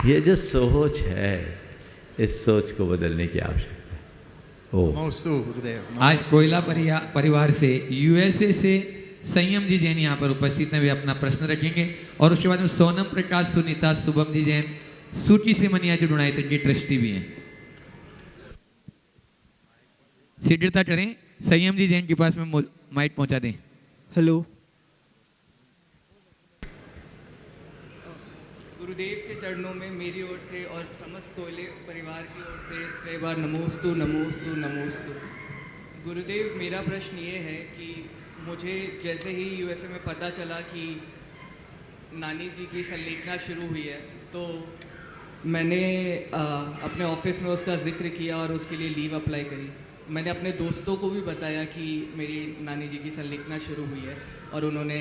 ये जो सोच है, इस सोच को बदलने की आवश्यकता है। नमोस्तु गुरुदेव। आज कोयला परिवार से यूएसए से संयम जी जैन यहाँ पर उपस्थित हैं। वे अपना प्रश्न रखेंगे और उसके बाद में सोनम प्रकाश, सुनीता, शुभम जी जैन, सूची से मनिया जो डुनाइतन के ट्रस्टी भी हैं। शीघ्रता करें, संयम जी जैन के पास में माइक पहुंचा दें। हेलो, गुरुदेव के चरणों में मेरी ओर से और समस्त कोयले परिवार की ओर से कई बार नमोस्तु नमोस्तु नमोस्तु। गुरुदेव, मेरा प्रश्न ये है कि मुझे जैसे ही यूएसए में पता चला कि नानी जी की संलेखना शुरू हुई है, तो मैंने अपने ऑफिस में उसका जिक्र किया और उसके लिए लीव अप्लाई करी। मैंने अपने दोस्तों को भी बताया कि मेरी नानी जी की संलेखना शुरू हुई है और उन्होंने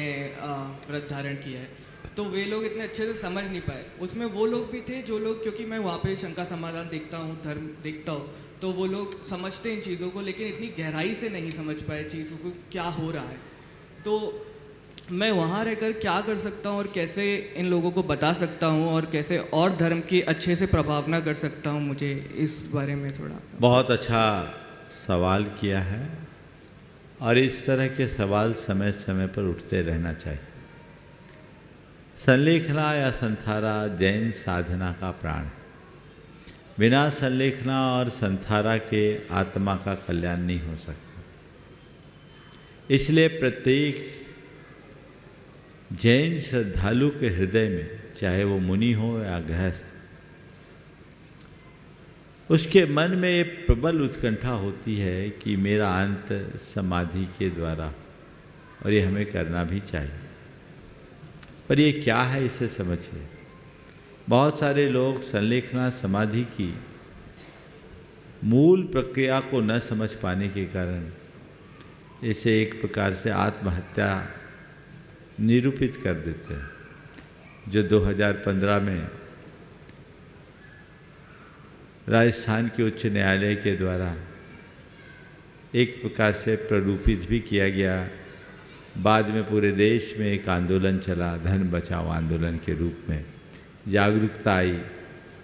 व्रत धारण किया है। तो वे लोग इतने अच्छे से समझ नहीं पाए। उसमें वो लोग भी थे जो लोग, क्योंकि मैं वहाँ पे शंका समाधान देखता हूँ, धर्म देखता हूँ, तो वो लोग समझते हैं इन चीज़ों को, लेकिन इतनी गहराई से नहीं समझ पाए चीज़ों को क्या हो रहा है। तो मैं वहाँ रहकर क्या कर सकता हूँ और कैसे इन लोगों को बता सकता हूँ और कैसे और धर्म की अच्छे से प्रभावना कर सकता हूँ, मुझे इस बारे में थोड़ा। बहुत अच्छा सवाल किया है, और इस तरह के सवाल समय समय पर उठते रहना चाहिए। संलेखना या संथारा जैन साधना का प्राण। बिना संलेखना और संथारा के आत्मा का कल्याण नहीं हो सकता। इसलिए प्रत्येक जैन श्रद्धालु के हृदय में, चाहे वो मुनि हो या गृहस्थ, उसके मन में एक प्रबल उत्कंठा होती है कि मेरा अंत समाधि के द्वारा, और ये हमें करना भी चाहिए। पर ये क्या है, इसे समझिए। बहुत सारे लोग संलेखना समाधि की मूल प्रक्रिया को न समझ पाने के कारण इसे एक प्रकार से आत्महत्या निरूपित कर देते हैं, जो 2015 में राजस्थान के उच्च न्यायालय के द्वारा एक प्रकार से प्ररूपित भी किया गया। बाद में पूरे देश में एक आंदोलन चला, धन बचाओ आंदोलन के रूप में जागरूकता आई,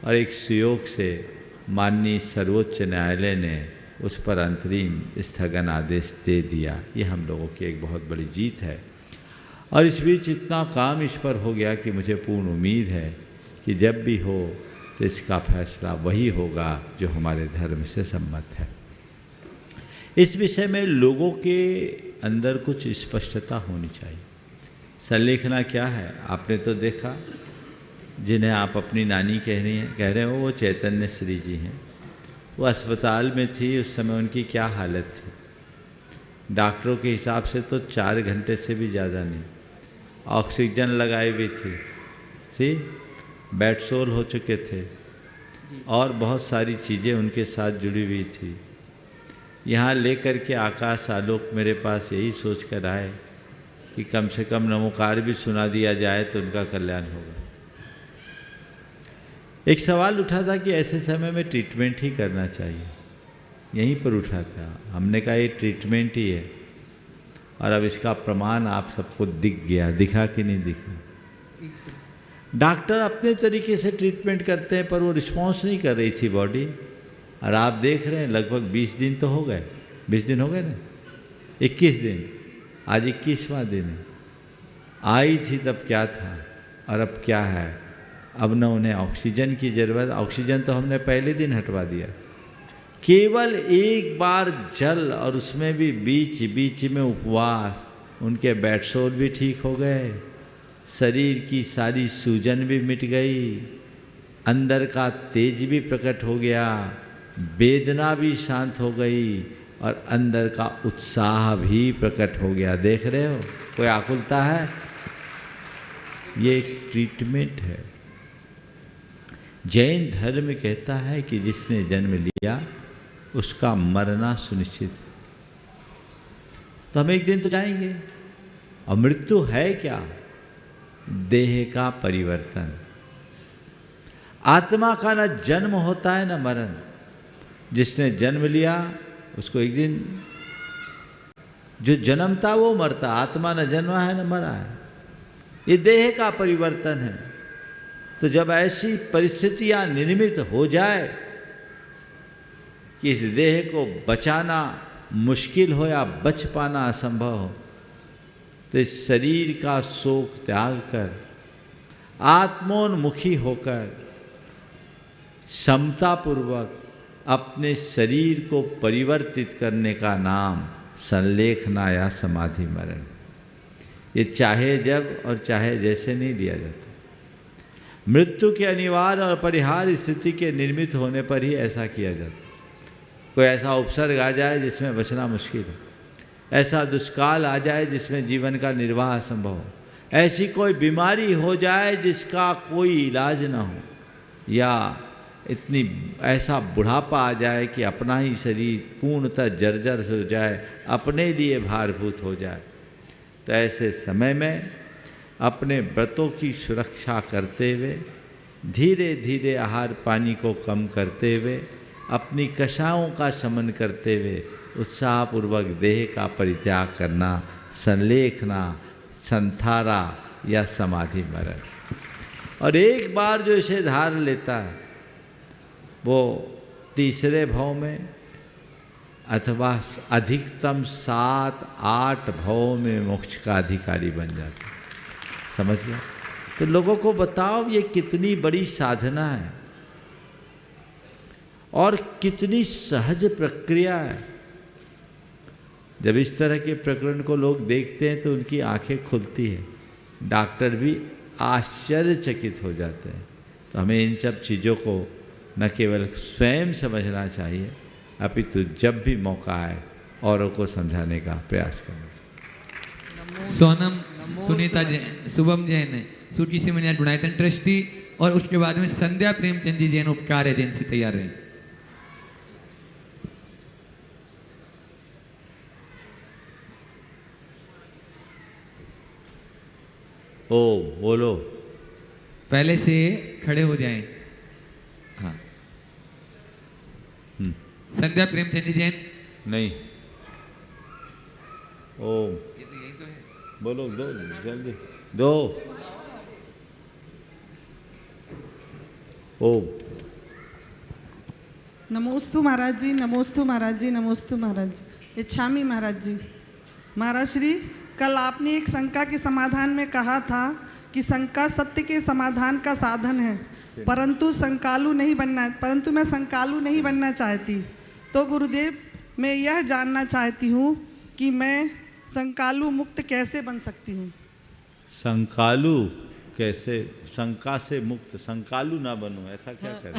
और एक सुयोग से माननीय सर्वोच्च न्यायालय ने उस पर अंतरिम स्थगन आदेश दे दिया। ये हम लोगों की एक बहुत बड़ी जीत है। और इस बीच इतना काम इस पर हो गया कि मुझे पूर्ण उम्मीद है कि जब भी हो तो इसका फैसला वही होगा जो हमारे धर्म से सम्मत है। इस विषय में लोगों के अंदर कुछ स्पष्टता होनी चाहिए। संलेखना क्या है, आपने तो देखा। जिन्हें आप अपनी नानी कह रहे हो, वो चैतन्य श्री जी हैं। वो अस्पताल में थी, उस समय उनकी क्या हालत थी। डॉक्टरों के हिसाब से तो 4 घंटे से भी ज़्यादा नहीं। ऑक्सीजन लगाई हुई थी, बेड सोल हो चुके थे, और बहुत सारी चीज़ें उनके साथ जुड़ी हुई थी। यहाँ लेकर के आकाश आलोक मेरे पास यही सोच कर आए कि कम से कम नमोकार भी सुना दिया जाए तो उनका कल्याण होगा। एक सवाल उठा था कि ऐसे समय में ट्रीटमेंट ही करना चाहिए, यहीं पर उठा था। हमने कहा ये ट्रीटमेंट ही है, और अब इसका प्रमाण आप सबको दिख गया। दिखा कि नहीं दिखा? डॉक्टर अपने तरीके से ट्रीटमेंट करते हैं, पर वो रिस्पॉन्स नहीं कर रही थी बॉडी। और आप देख रहे हैं लगभग 20 दिन तो हो गए। 20 दिन हो गए ना, 21 दिन, आज 21वां दिन है। आई थी तब क्या था और अब क्या है। अब न उन्हें ऑक्सीजन की ज़रूरत, ऑक्सीजन तो हमने पहले दिन हटवा दिया। केवल एक बार जल, और उसमें भी बीच बीच में उपवास। उनके बेड सोल भी ठीक हो गए, शरीर की सारी सूजन भी मिट गई, अंदर का तेज भी प्रकट हो गया, वेदना भी शांत हो गई, और अंदर का उत्साह भी प्रकट हो गया। देख रहे हो, कोई आकुलता है? ये एक ट्रीटमेंट है। जैन धर्म कहता है कि जिसने जन्म लिया उसका मरना सुनिश्चित है। तो हम एक दिन तो जाएंगे। और मृत्यु है क्या? देह का परिवर्तन। आत्मा का न जन्म होता है न मरण। जिसने जन्म लिया उसको एक दिन, जो जन्मता वो मरता। आत्मा न जन्मा है न मरा है। ये देह का परिवर्तन है। तो जब ऐसी परिस्थितियां निर्मित हो जाए कि इस देह को बचाना मुश्किल हो या बच पाना असंभव हो, तो इस शरीर का शोक त्याग कर आत्मोन्मुखी होकर समतापूर्वक अपने शरीर को परिवर्तित करने का नाम संलेखना या समाधि मरण। ये चाहे जब और चाहे जैसे नहीं लिया जाता। मृत्यु के अनिवार्य और परिहार्य स्थिति के निर्मित होने पर ही ऐसा किया जाता। कोई ऐसा उपसर्ग आ जाए जिसमें बचना मुश्किल हो, ऐसा दुष्काल आ जाए जिसमें जीवन का निर्वाह असंभव हो, ऐसी कोई बीमारी हो जाए जिसका कोई इलाज ना हो, या इतनी ऐसा बुढ़ापा आ जाए कि अपना ही शरीर पूर्णतः जर्जर हो जाए, अपने लिए भारभूत हो जाए। तो ऐसे समय में अपने व्रतों की सुरक्षा करते हुए, धीरे धीरे आहार पानी को कम करते हुए, अपनी कषायों का शमन करते हुए उत्साहपूर्वक देह का परित्याग करना संलेखना, संथारा या समाधि मरण। और एक बार जो इसे धार लेता है वो तीसरे भाव में अथवा अधिकतम 7-8 भाव में मोक्ष का अधिकारी बन जाता है। समझ गया? तो लोगों को बताओ ये कितनी बड़ी साधना है और कितनी सहज प्रक्रिया है। जब इस तरह के प्रकरण को लोग देखते हैं तो उनकी आंखें खुलती हैं, डॉक्टर भी आश्चर्यचकित हो जाते हैं। तो हमें इन सब चीज़ों को न केवल स्वयं समझना चाहिए, अपितु जब भी मौका आए औरों को समझाने का प्रयास करना चाहिए। सोनम सुनीता जैन, शुभम जैन, सूची सिमनिया गुणायतन ट्रस्टी, और उसके बाद में संध्या प्रेमचंद जी जैन उपकार एजेंसी तैयार रहे। ओ बोलो, पहले से खड़े हो जाएं। हाँ, संध्या प्रेमचंद जी जैन। नहीं, ओम ये तो यही तो है। बोलो, दो जल्दी दो। ओम नमोस्तु महाराज जी, नमोस्तु महाराज जी, नमोस्तु महाराज जी। इच्छामी महाराज जी। महाराज श्री, कल आपने एक शंका के समाधान में कहा था कि शंका सत्य के समाधान का साधन है, परंतु मैं शंकालु नहीं बनना चाहती। तो गुरुदेव, मैं यह जानना चाहती हूँ कि मैं शंकालु मुक्त कैसे बन सकती हूँ? शंकालु कैसे? शंका से मुक्त। शंकालु ना बनूं, ऐसा क्या करें?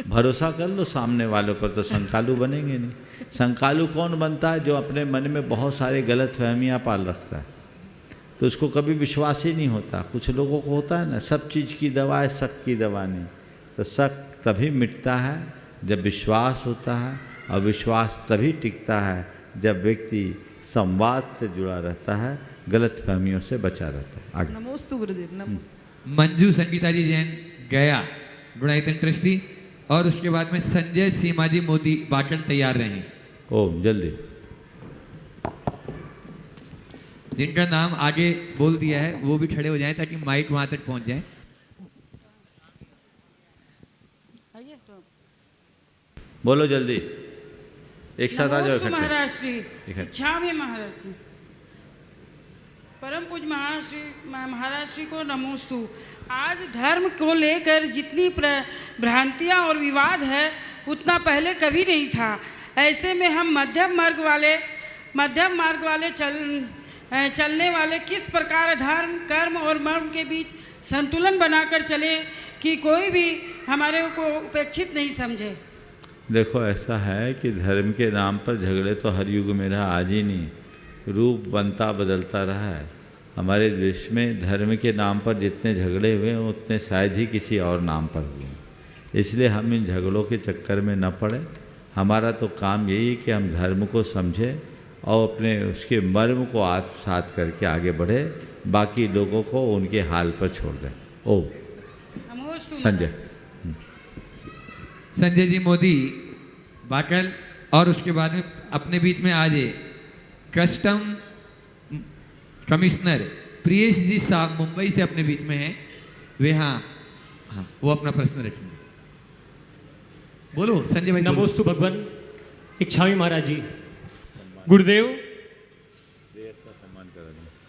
भरोसा कर लो सामने वालों पर, तो शंकालु बनेंगे नहीं। शंकालु कौन बनता है? जो अपने मन में बहुत सारे गलत फहमियाँ पाल रखता है, तो उसको कभी विश्वास ही नहीं होता। कुछ लोगों को होता है ना, सब चीज़ की दवा है, शक की दवा नहीं। तो शक तभी मिटता है जब विश्वास होता है, और विश्वास तभी टिकता है जब व्यक्ति संवाद से जुड़ा रहता है, गलत फहमियों से बचा रहता है। आगे। नमोस्तु गुरुदेव, नमोस्तु। मंजू संगीता जी जैन गया गुणायतन ट्रस्टी, और उसके बाद में संजय सीमा जी मोदी बाटल तैयार रहे। ओम जल्दी। जिनका नाम आगे बोल दिया है वो भी खड़े हो जाएं ताकि माइक वहां तक पहुंच जाए। बोलो जल्दी, एक साथ आ जाओ। महाराज श्री, इच्छा में महाराज जी, परम पूज महाराज श्री को नमोस्तु। आज धर्म को लेकर जितनी भ्रांतियाँ और विवाद है उतना पहले कभी नहीं था। ऐसे में हम मध्यम मार्ग वाले चलने वाले किस प्रकार धर्म, कर्म और मर्म के बीच संतुलन बनाकर चले कि कोई भी हमारे को उपेक्षित नहीं समझे। देखो, ऐसा है कि धर्म के नाम पर झगड़े तो हर युग में रहा, आज ही नहीं, रूप बनता बदलता रहा है। हमारे देश में धर्म के नाम पर जितने झगड़े हुए हैं उतने शायद ही किसी और नाम पर हुए। इसलिए हम इन झगड़ों के चक्कर में न पड़े। हमारा तो काम यही है कि हम धर्म को समझें और अपने उसके मर्म को आत्मसात करके आगे बढ़े, बाकी लोगों को उनके हाल पर छोड़ दें। ओ संजय जी मोदी बाटल, और उसके बाद में अपने बीच में आज कस्टम कमिश्नर प्रियेश जी साहब मुंबई से अपने बीच में हैं। वे हाँ, वो अपना प्रश्न रखेंगे। बोलो संजय भाई। नमोस्तु भगवान इच्छामी महाराज जी। गुरुदेव,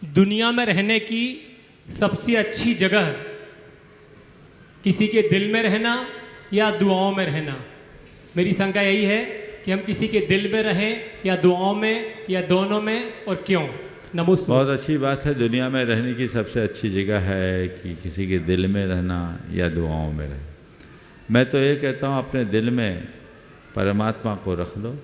दुनिया में रहने की सबसे अच्छी जगह किसी के दिल में रहना या दुआओं में रहना। मेरी शंका यही है कि हम किसी के दिल में रहें या दुआओं में या दोनों में, और क्यों? नमस्ते। बहुत अच्छी बात है। दुनिया में रहने की सबसे अच्छी जगह है कि किसी के दिल में रहना या दुआओं में रहना। मैं तो ये कहता हूँ, अपने दिल में परमात्मा को रख लो,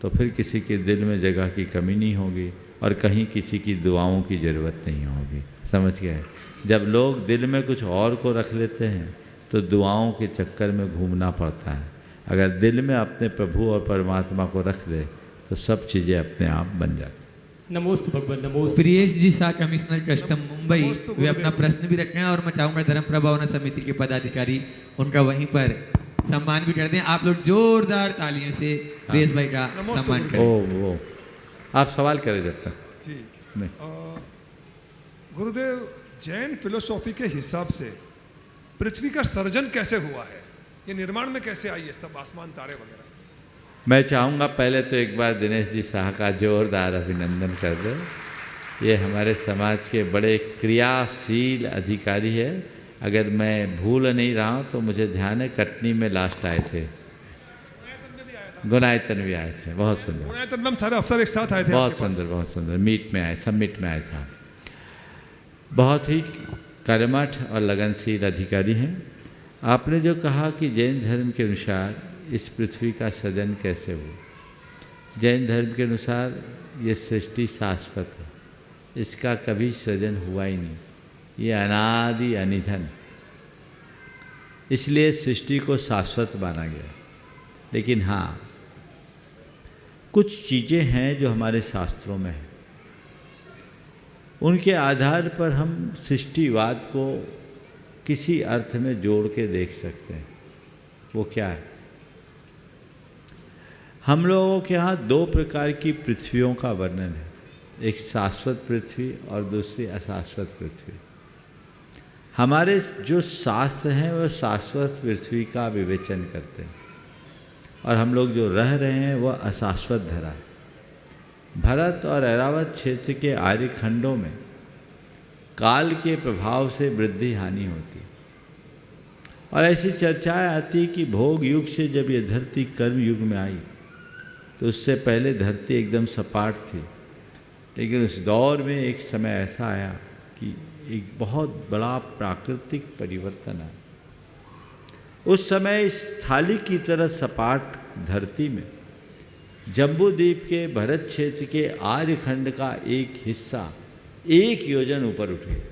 तो फिर किसी के दिल में जगह की कमी नहीं होगी और कहीं किसी की दुआओं की ज़रूरत नहीं होगी। समझ गए? जब लोग दिल में कुछ और को रख लेते हैं तो दुआओं के चक्कर में घूमना पड़ता है। अगर दिल में अपने प्रभु और परमात्मा को रख ले तो सब चीज़ें अपने आप बन जाती। नमोस्तु भगवान। नमोस्तु। प्रियेश जी शाह कमिश्नर कस्टम मुंबई, वे अपना प्रश्न भी रखें और मैं चाहूँगा धर्म प्रभावना समिति के पदाधिकारी उनका वहीं पर सम्मान भी कर दें। आप लोग जोरदार तालियों से प्रियेश भाई का सम्मान करें। ओ आप सवाल करें जब तक। जी गुरुदेव, जैन फिलोसॉफी के हिसाब से पृथ्वी का सर्जन कैसे हुआ है? ये निर्माण में कैसे आई है सब आसमान तारे वगैरह? मैं चाहूँगा पहले तो एक बार दिनेश जी शाह का जोरदार अभिनंदन कर दो। ये हमारे समाज के बड़े क्रियाशील अधिकारी है। अगर मैं भूल नहीं रहा हूँ तो मुझे ध्यान है कटनी में लास्ट आए थे, गुणायतन भी आए थे। बहुत सुंदर। गुणायतन में हम सारे अफसर एक साथ आए थे। बहुत सुंदर, बहुत सुंदर। मीट में आए, सबमिट में आया था। बहुत ही कर्मठ और लगनशील अधिकारी हैं। आपने जो कहा कि जैन धर्म के अनुसार इस पृथ्वी का सृजन कैसे हो, जैन धर्म के अनुसार ये सृष्टि शाश्वत है, इसका कभी सृजन हुआ ही नहीं, ये अनादि अनिधन, इसलिए सृष्टि को शाश्वत माना गया। लेकिन हाँ, कुछ चीज़ें हैं जो हमारे शास्त्रों में हैं, उनके आधार पर हम सृष्टिवाद को किसी अर्थ में जोड़ के देख सकते हैं। वो क्या है? हम लोगों के यहाँ दो प्रकार की पृथ्वियों का वर्णन है, एक शाश्वत पृथ्वी और दूसरी अशाश्वत पृथ्वी। हमारे जो शास्त्र हैं वह शाश्वत पृथ्वी का विवेचन करते हैं, और हम लोग जो रह रहे हैं वह अशाश्वत धरा है। भरत और ऐरावत क्षेत्र के आर्य खंडों में काल के प्रभाव से वृद्धि हानि होती है, और ऐसी चर्चाएं आती कि भोग युग से जब ये धरती कर्म युग में आई तो उससे पहले धरती एकदम सपाट थी, लेकिन उस दौर में एक समय ऐसा आया कि एक बहुत बड़ा प्राकृतिक परिवर्तन आया। उस समय इस थाली की तरह सपाट धरती में जम्बूद्वीप के भरत क्षेत्र के आर्यखंड का एक हिस्सा 1 योजन ऊपर उठ गया,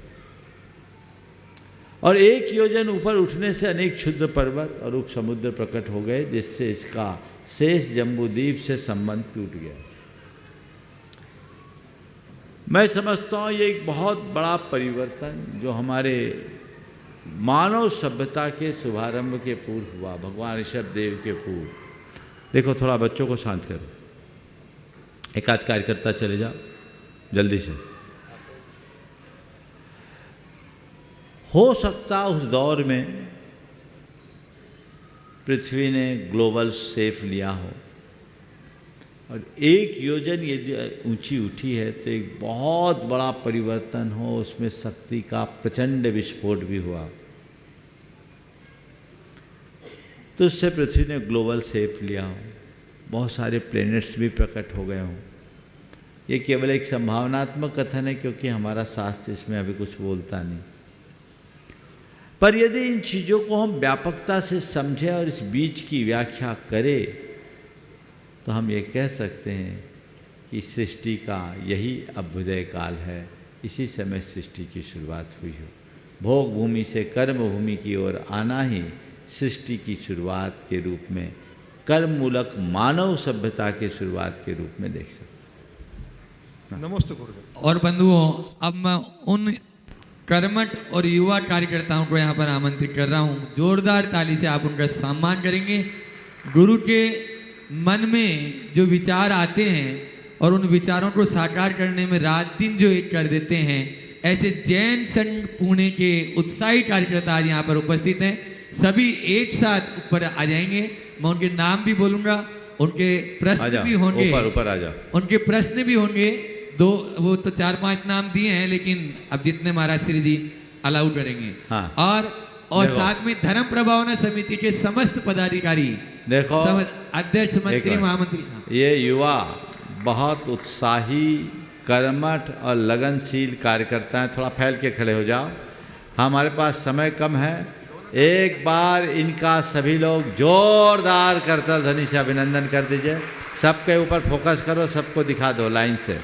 और 1 योजन ऊपर उठने से अनेक क्षुद्र पर्वत और उपसमुद्र प्रकट हो गए, जिससे इसका शेष जम्बूद्वीप से संबंध टूट गया। मैं समझता हूँ ये एक बहुत बड़ा परिवर्तन जो हमारे मानव सभ्यता के शुभारंभ के पूर्व हुआ, भगवान ऋषभ देव के पूर्व। देखो, थोड़ा बच्चों को शांत करो, एक आध कार्यकर्ता चले जाओ जल्दी से। हो सकता उस दौर में पृथ्वी ने ग्लोबल शेप लिया हो, और 1 योजन ये जो ऊंची उठी है तो एक बहुत बड़ा परिवर्तन हो, उसमें शक्ति का प्रचंड विस्फोट भी हुआ, तो उससे पृथ्वी ने ग्लोबल शेप लिया हो, बहुत सारे प्लैनेट्स भी प्रकट हो गए हों। ये केवल एक संभावनात्मक कथन है, क्योंकि हमारा शास्त्र इसमें अभी कुछ बोलता नहीं। पर यदि इन चीज़ों को हम व्यापकता से समझें और इस बीच की व्याख्या करें, तो हम ये कह सकते हैं कि सृष्टि का यही अभ्युदय काल है, इसी समय सृष्टि की शुरुआत हुई हो। भोग भूमि से कर्म भूमि की ओर आना ही सृष्टि की शुरुआत के रूप में, कर्म मूलक मानव सभ्यता के शुरुआत के रूप में देख सकते हैं। नमस्ते गुरुदेव। और बंधुओं, अब मैं उन कर्मठ और युवा कार्यकर्ताओं को यहाँ पर आमंत्रित कर रहा हूँ, जोरदार ताली से आप उनका सम्मान करेंगे। गुरु के मन में जो विचार आते हैं और उन विचारों को साकार करने में रात दिन जो एक कर देते हैं, ऐसे जैन संघ पुणे के उत्साही कार्यकर्ता आज यहाँ पर उपस्थित हैं। सभी एक साथ ऊपर आ जाएंगे, मैं उनके नाम भी बोलूँगा, उनके प्रश्न भी होंगे, ऊपर आ जाओ, उनके प्रश्न भी होंगे। वो तो 4-5 नाम दिए हैं, लेकिन अब जितने महाराज श्री जी अलाउ करेंगे। हाँ। और साथ में धर्म प्रभावना समिति के समस्त पदाधिकारी, देखो, अध्यक्ष, मंत्री, महामंत्री। हाँ। ये युवा बहुत उत्साही, कर्मठ और लगनशील कार्यकर्ता हैं। थोड़ा फैल के खड़े हो जाओ, हमारे पास समय कम है। एक बार इनका सभी लोग जोरदार करतल ध्वनि से अभिनंदन कर दीजिए। सबके ऊपर फोकस करो, सबको दिखा दो लाइन से,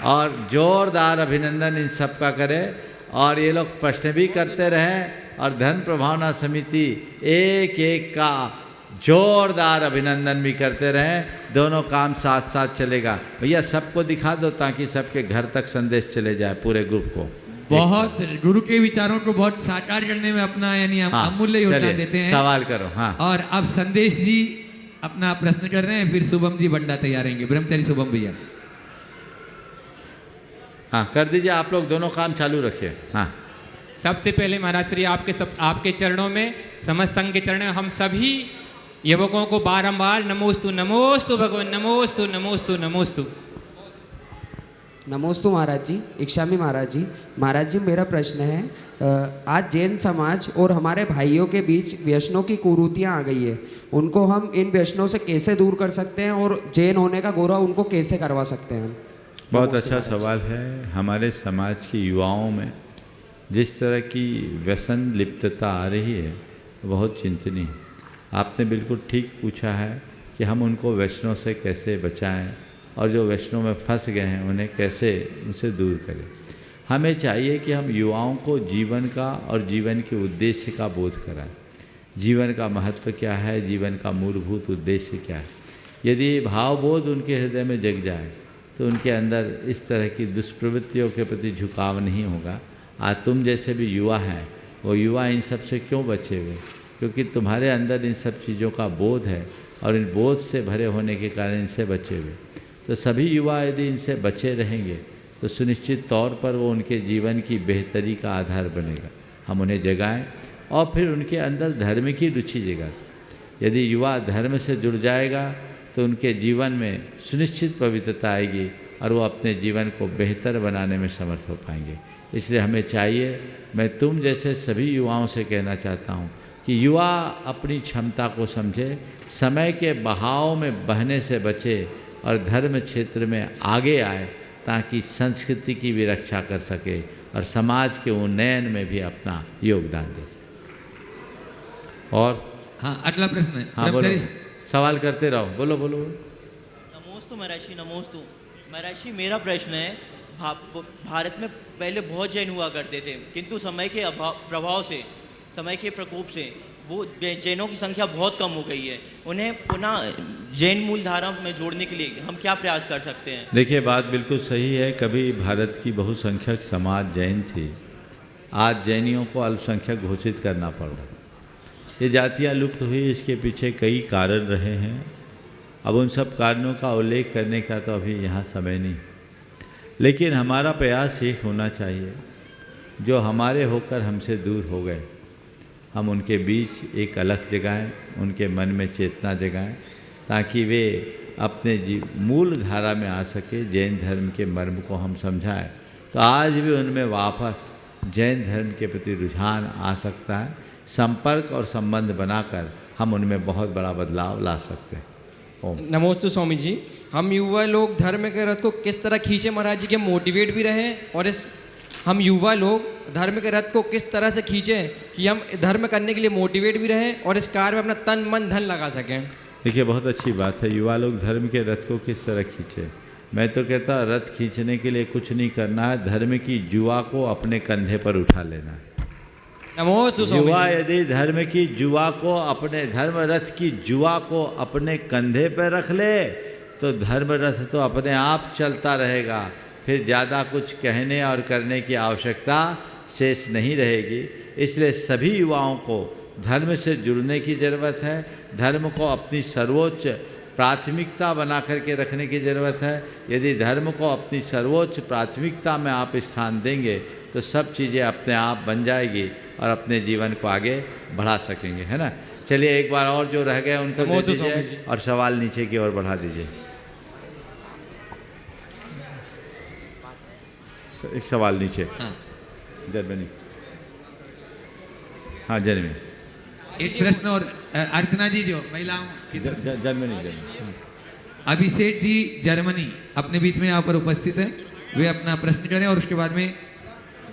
और जोरदार अभिनंदन इन सब का करें। और ये लोग प्रश्न भी करते रहें, और धन प्रभावना समिति एक एक का जोरदार अभिनंदन भी करते रहें। दोनों काम साथ साथ चलेगा। भैया सबको दिखा दो ताकि सबके घर तक संदेश चले जाए, पूरे ग्रुप को। बहुत गुरु के विचारों को बहुत साकार करने में अपना यानी अमूल्य योगदान देते हैं। सवाल करो। हाँ। और अब संदेश जी अपना प्रश्न कर रहे हैं, फिर शुभम जी बंडा तैयार रहेंगे। ब्रह्मचारी शुभम भैया। हाँ, कर दीजिए, आप लोग दोनों काम चालू रखिए। हाँ। सबसे पहले महाराज श्री आपके चरणों में, समस्त संघ के चरणों में हम सभी युवकों को बारंबार नमोस्तु नमोस्तु भगवान, नमोस्तु नमोस्तु नमोस्तु। नमोस्तु महाराज जी, इक्षामी महाराज जी। महाराज जी, मेरा प्रश्न है, आज जैन समाज और हमारे भाइयों के बीच व्यसनों की कुरीतियाँ आ गई है, उनको हम इन व्यसनों से कैसे दूर कर सकते हैं और जैन होने का गौरव उनको कैसे करवा सकते हैं? बहुत अच्छा सवाल है। हमारे समाज के युवाओं में जिस तरह की व्यसन लिप्तता आ रही है, बहुत चिंतनीय है। आपने बिल्कुल ठीक पूछा है कि हम उनको वैष्णव से कैसे बचाएं और जो वैष्णव में फंस गए हैं उन्हें कैसे उनसे दूर करें। हमें चाहिए कि हम युवाओं को जीवन का और जीवन के उद्देश्य का बोध कराएं। जीवन का महत्व क्या है, जीवन का मूलभूत उद्देश्य क्या है। यदि भावबोध उनके हृदय में जग जाए तो उनके अंदर इस तरह की दुष्प्रवृत्तियों के प्रति झुकाव नहीं होगा। आज तुम जैसे भी युवा हैं, वो युवा इन सब से क्यों बचे हुए? क्योंकि तुम्हारे अंदर इन सब चीज़ों का बोध है और इन बोध से भरे होने के कारण इनसे बचे हुए। तो सभी युवा यदि इनसे बचे रहेंगे तो सुनिश्चित तौर पर वो उनके जीवन की बेहतरी का आधार बनेगा। हम उन्हें जगाएं और फिर उनके अंदर धर्म की रुचि जगाएं। यदि युवा धर्म से जुड़ जाएगा तो उनके जीवन में सुनिश्चित पवित्रता आएगी और वो अपने जीवन को बेहतर बनाने में समर्थ हो पाएंगे। इसलिए हमें चाहिए, मैं तुम जैसे सभी युवाओं से कहना चाहता हूँ कि युवा अपनी क्षमता को समझे, समय के बहाव में बहने से बचे और धर्म क्षेत्र में आगे आए ताकि संस्कृति की भी रक्षा कर सके और समाज के उन्नयन में भी अपना योगदान दे सके। और हाँ, अगला प्रश्न है। हाँ, बोलो, सवाल करते रहो, बोलो बोलो। नमोस्तु महर्षि, नमोस्तु महर्षि। मेरा प्रश्न है, भारत में पहले बहुत जैन हुआ करते थे, किंतु समय के प्रभाव से, समय के प्रकोप से वो जैनों की संख्या बहुत कम हो गई है। उन्हें पुनः जैन मूलधारा में जोड़ने के लिए हम क्या प्रयास कर सकते हैं? देखिए, बात बिल्कुल सही है। कभी भारत की बहुसंख्यक समाज जैन थी, आज जैनियों को अल्पसंख्यक घोषित करना पड़ रहा। ये जातियाँ लुप्त हुई, इसके पीछे कई कारण रहे हैं। अब उन सब कारणों का उल्लेख करने का तो अभी यहाँ समय नहीं, लेकिन हमारा प्रयास ये होना चाहिए, जो हमारे होकर हमसे दूर हो गए हम उनके बीच एक अलख जगाएं, उनके मन में चेतना जगाएं, ताकि वे अपने मूल धारा में आ सके। जैन धर्म के मर्म को हम समझाएं तो आज भी उनमें वापस जैन धर्म के प्रति रुझान आ सकता है। संपर्क और संबंध बनाकर हम उनमें बहुत बड़ा बदलाव ला सकते हैं। ओम नमोस्तु स्वामी जी। हम युवा लोग धर्म के रथ को किस तरह खींचे महाराज जी के मोटिवेट भी रहें, और हम युवा लोग धर्म के रथ को किस तरह से खींचें कि हम धर्म करने के लिए मोटिवेट भी रहें और इस कार्य में अपना तन मन धन लगा सकें। देखिए, बहुत अच्छी बात है। युवा लोग धर्म के रथ को किस तरह खींचे। मैं तो कहता, रथ खींचने के लिए कुछ नहीं करना है, धर्म की जुआ को अपने कंधे पर उठा लेना है। युवा यदि धर्म की जुआ को, अपने धर्म रथ की जुआ को अपने कंधे पर रख ले तो धर्म रथ तो अपने आप चलता रहेगा। फिर ज़्यादा कुछ कहने और करने की आवश्यकता शेष नहीं रहेगी। इसलिए सभी युवाओं को धर्म से जुड़ने की ज़रूरत है। धर्म को अपनी सर्वोच्च प्राथमिकता बना करके रखने की ज़रूरत है। यदि धर्म को अपनी सर्वोच्च प्राथमिकता में आप स्थान देंगे तो सब चीज़ें अपने आप बन जाएगी और अपने जीवन को आगे बढ़ा सकेंगे, है ना। चलिए, एक बार और जो रह गए उनको दे दीजिए और सवाल नीचे की ओर बढ़ा दीजिए। एक सवाल नीचे। हाँ, जर्मनी। हाँ, जर्मनी। एक प्रश्न और अर्चना जी जो महिलाओं की जर्मनी। अभिषेक जी जर्मनी अपने बीच में यहाँ पर उपस्थित है, वे अपना प्रश्न करें और उसके बाद में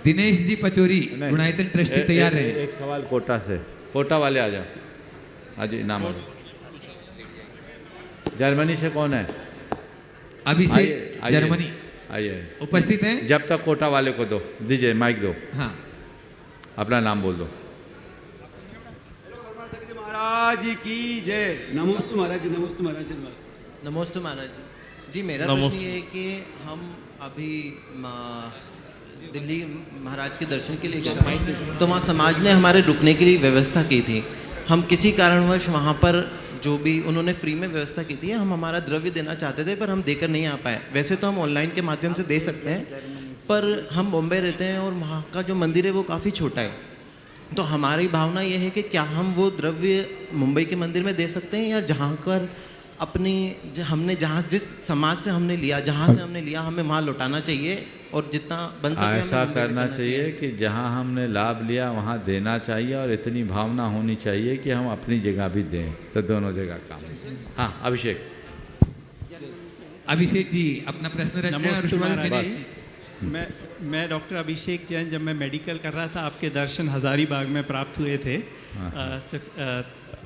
दिनेश जी पचोरी गुणायतन ट्रस्टी तैयार रहे। एक सवाल कोटा से, कोटा वाले आ जाओ। हाँ जी, नाम जर्मनी से कौन है? अभिषेक जर्मनी आइए, उपस्थित हैं। जब तक कोटा वाले को दो, दीजिए माइक दो। हाँ, अपना नाम बोल दो। महाराज की जय। नमोस्तु महाराज जी, नमोस्तु महाराज जी, नमोस्तु महाराज जी। मेरा प्रश्न ये है कि हम अभी दिल्ली महाराज के दर्शन के लिए गए तो वहाँ समाज ने हमारे रुकने के लिए व्यवस्था की थी। हम किसी कारणवश वहाँ पर जो भी उन्होंने फ्री में व्यवस्था की थी, हम हमारा द्रव्य देना चाहते थे पर हम देकर नहीं आ पाए। वैसे तो हम ऑनलाइन के माध्यम से दे सकते हैं, पर हम बॉम्बे रहते हैं और वहाँ का जो मंदिर है वो काफ़ी छोटा है। तो हमारी भावना ये है कि क्या हम वो द्रव्य मुंबई के मंदिर में दे सकते हैं, या जहाँ कर अपनी हमने जहाँ जिस समाज से हमने लिया, जहाँ से हमने लिया, हमें वहाँ लौटाना चाहिए और जितना बन सके ऐसा करना चाहिए कि जहाँ हमने लाभ लिया वहाँ देना चाहिए और इतनी भावना होनी चाहिए कि हम अपनी जगह भी दें, तो दोनों जगह काम। हाँ, अभिषेक। अभिषेक जी अपना प्रश्न रखें और उसके बाद दिनेश। मैं डॉक्टर अभिषेक जैन, जब मैं मेडिकल कर रहा था आपके दर्शन हज़ारीबाग में प्राप्त हुए थे।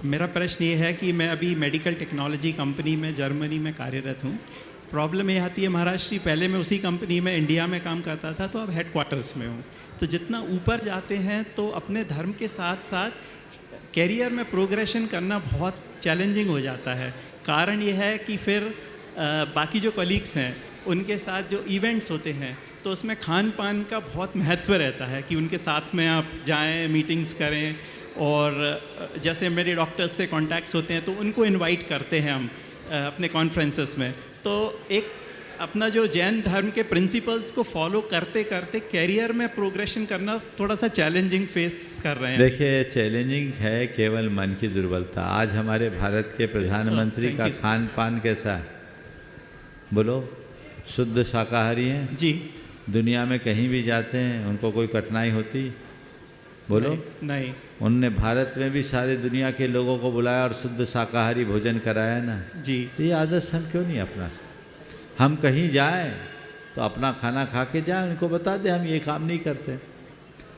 मेरा प्रश्न ये है कि मैं अभी मेडिकल टेक्नोलॉजी कंपनी में जर्मनी में कार्यरत हूँ। प्रॉब्लम ये आती है महाराज श्री, पहले मैं उसी कंपनी में इंडिया में काम करता था, तो अब हेड क्वार्टर्स में हूँ। तो जितना ऊपर जाते हैं तो अपने धर्म के साथ साथ कैरियर में प्रोग्रेशन करना बहुत चैलेंजिंग हो जाता है। कारण ये है कि फिर बाकी जो कलीग्स हैं उनके साथ जो इवेंट्स होते हैं तो उसमें खान पान का बहुत महत्व रहता है कि उनके साथ में आप जाएं, मीटिंग्स करें, और जैसे मेरे डॉक्टर्स से कॉन्टैक्ट्स होते हैं तो उनको इनवाइट करते हैं हम अपने कॉन्फ्रेंसेस में। तो एक अपना जो जैन धर्म के प्रिंसिपल्स को फॉलो करते करते कैरियर में प्रोग्रेशन करना थोड़ा सा चैलेंजिंग फेस कर रहे हैं। देखिए, चैलेंजिंग है केवल मन की दुर्बलता। आज हमारे भारत के प्रधानमंत्री का खान पान कैसा है? बोलो, शुद्ध शाकाहारी हैं जी। दुनिया में कहीं भी जाते हैं उनको कोई कठिनाई होती? बोलो नहीं। उनने भारत में भी सारी दुनिया के लोगों को बुलाया और शुद्ध शाकाहारी भोजन कराया ना जी। तो ये आदत हम क्यों नहीं अपना सकते? हम कहीं जाएं तो अपना खाना खा के जाएं, उनको बता दें हम ये काम नहीं करते।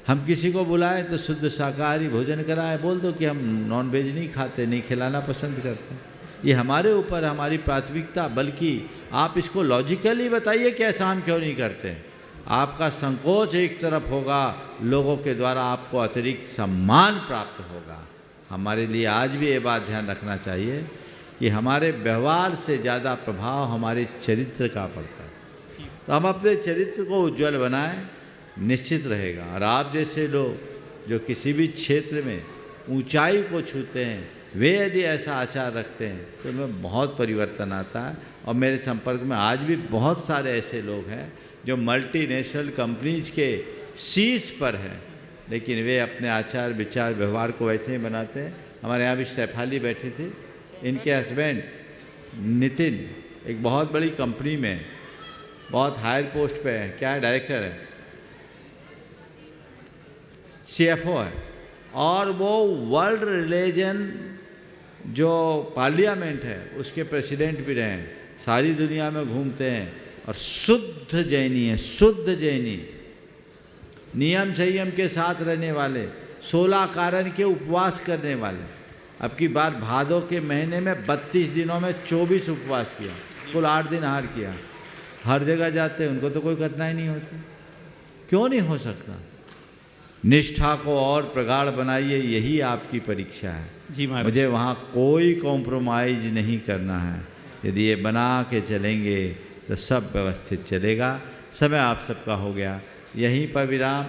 हम किसी को बुलाएं तो शुद्ध शाकाहारी भोजन कराएं, बोल दो कि हम नॉन वेज नहीं खाते, नहीं खिलाना पसंद करते। ये हमारे ऊपर हमारी प्राथमिकता, बल्कि आप इसको लॉजिकली बताइए कि ऐसा हम क्यों नहीं करते। आपका संकोच एक तरफ होगा, लोगों के द्वारा आपको अतिरिक्त सम्मान प्राप्त होगा। हमारे लिए आज भी ये बात ध्यान रखना चाहिए कि हमारे व्यवहार से ज़्यादा प्रभाव हमारे चरित्र का पड़ता है। तो हम अपने चरित्र को उज्जवल बनाएं, निश्चित रहेगा। और आप जैसे लोग जो किसी भी क्षेत्र में ऊंचाई को छूते हैं, वे यदि ऐसा आचार रखते हैं तो उनमें बहुत परिवर्तन आता है। और मेरे संपर्क में आज भी बहुत सारे ऐसे लोग हैं जो मल्टीनेशनल कंपनीज के शीर्ष पर हैं, लेकिन वे अपने आचार विचार व्यवहार को वैसे ही बनाते हैं। हमारे यहाँ भी शेफाली बैठी थी, इनके हस्बैंड नितिन एक बहुत बड़ी कंपनी में बहुत हायर पोस्ट पे है। क्या है? डायरेक्टर है, CFO है, और वो वर्ल्ड रिलीजन जो पार्लियामेंट है उसके प्रेसिडेंट भी रहे हैं। सारी दुनिया में घूमते हैं और शुद्ध जैनी है, शुद्ध जैनी, नियम संयम के साथ रहने वाले, 16 कारण के उपवास करने वाले। अब की बार भादों के महीने में 32 दिनों में 24 उपवास किया, कुल 8 दिन आहार किया। हर जगह जाते हैं, उनको तो कोई कठिनाई नहीं होती। क्यों नहीं हो सकता? निष्ठा को और प्रगाढ़ बनाइए, यही आपकी परीक्षा है जी महाराज। मुझे वहाँ कोई कॉम्प्रोमाइज नहीं करना है। यदि ये बना के चलेंगे तो सब व्यवस्थित चलेगा। समय आप सबका हो गया, यहीं पर विराम।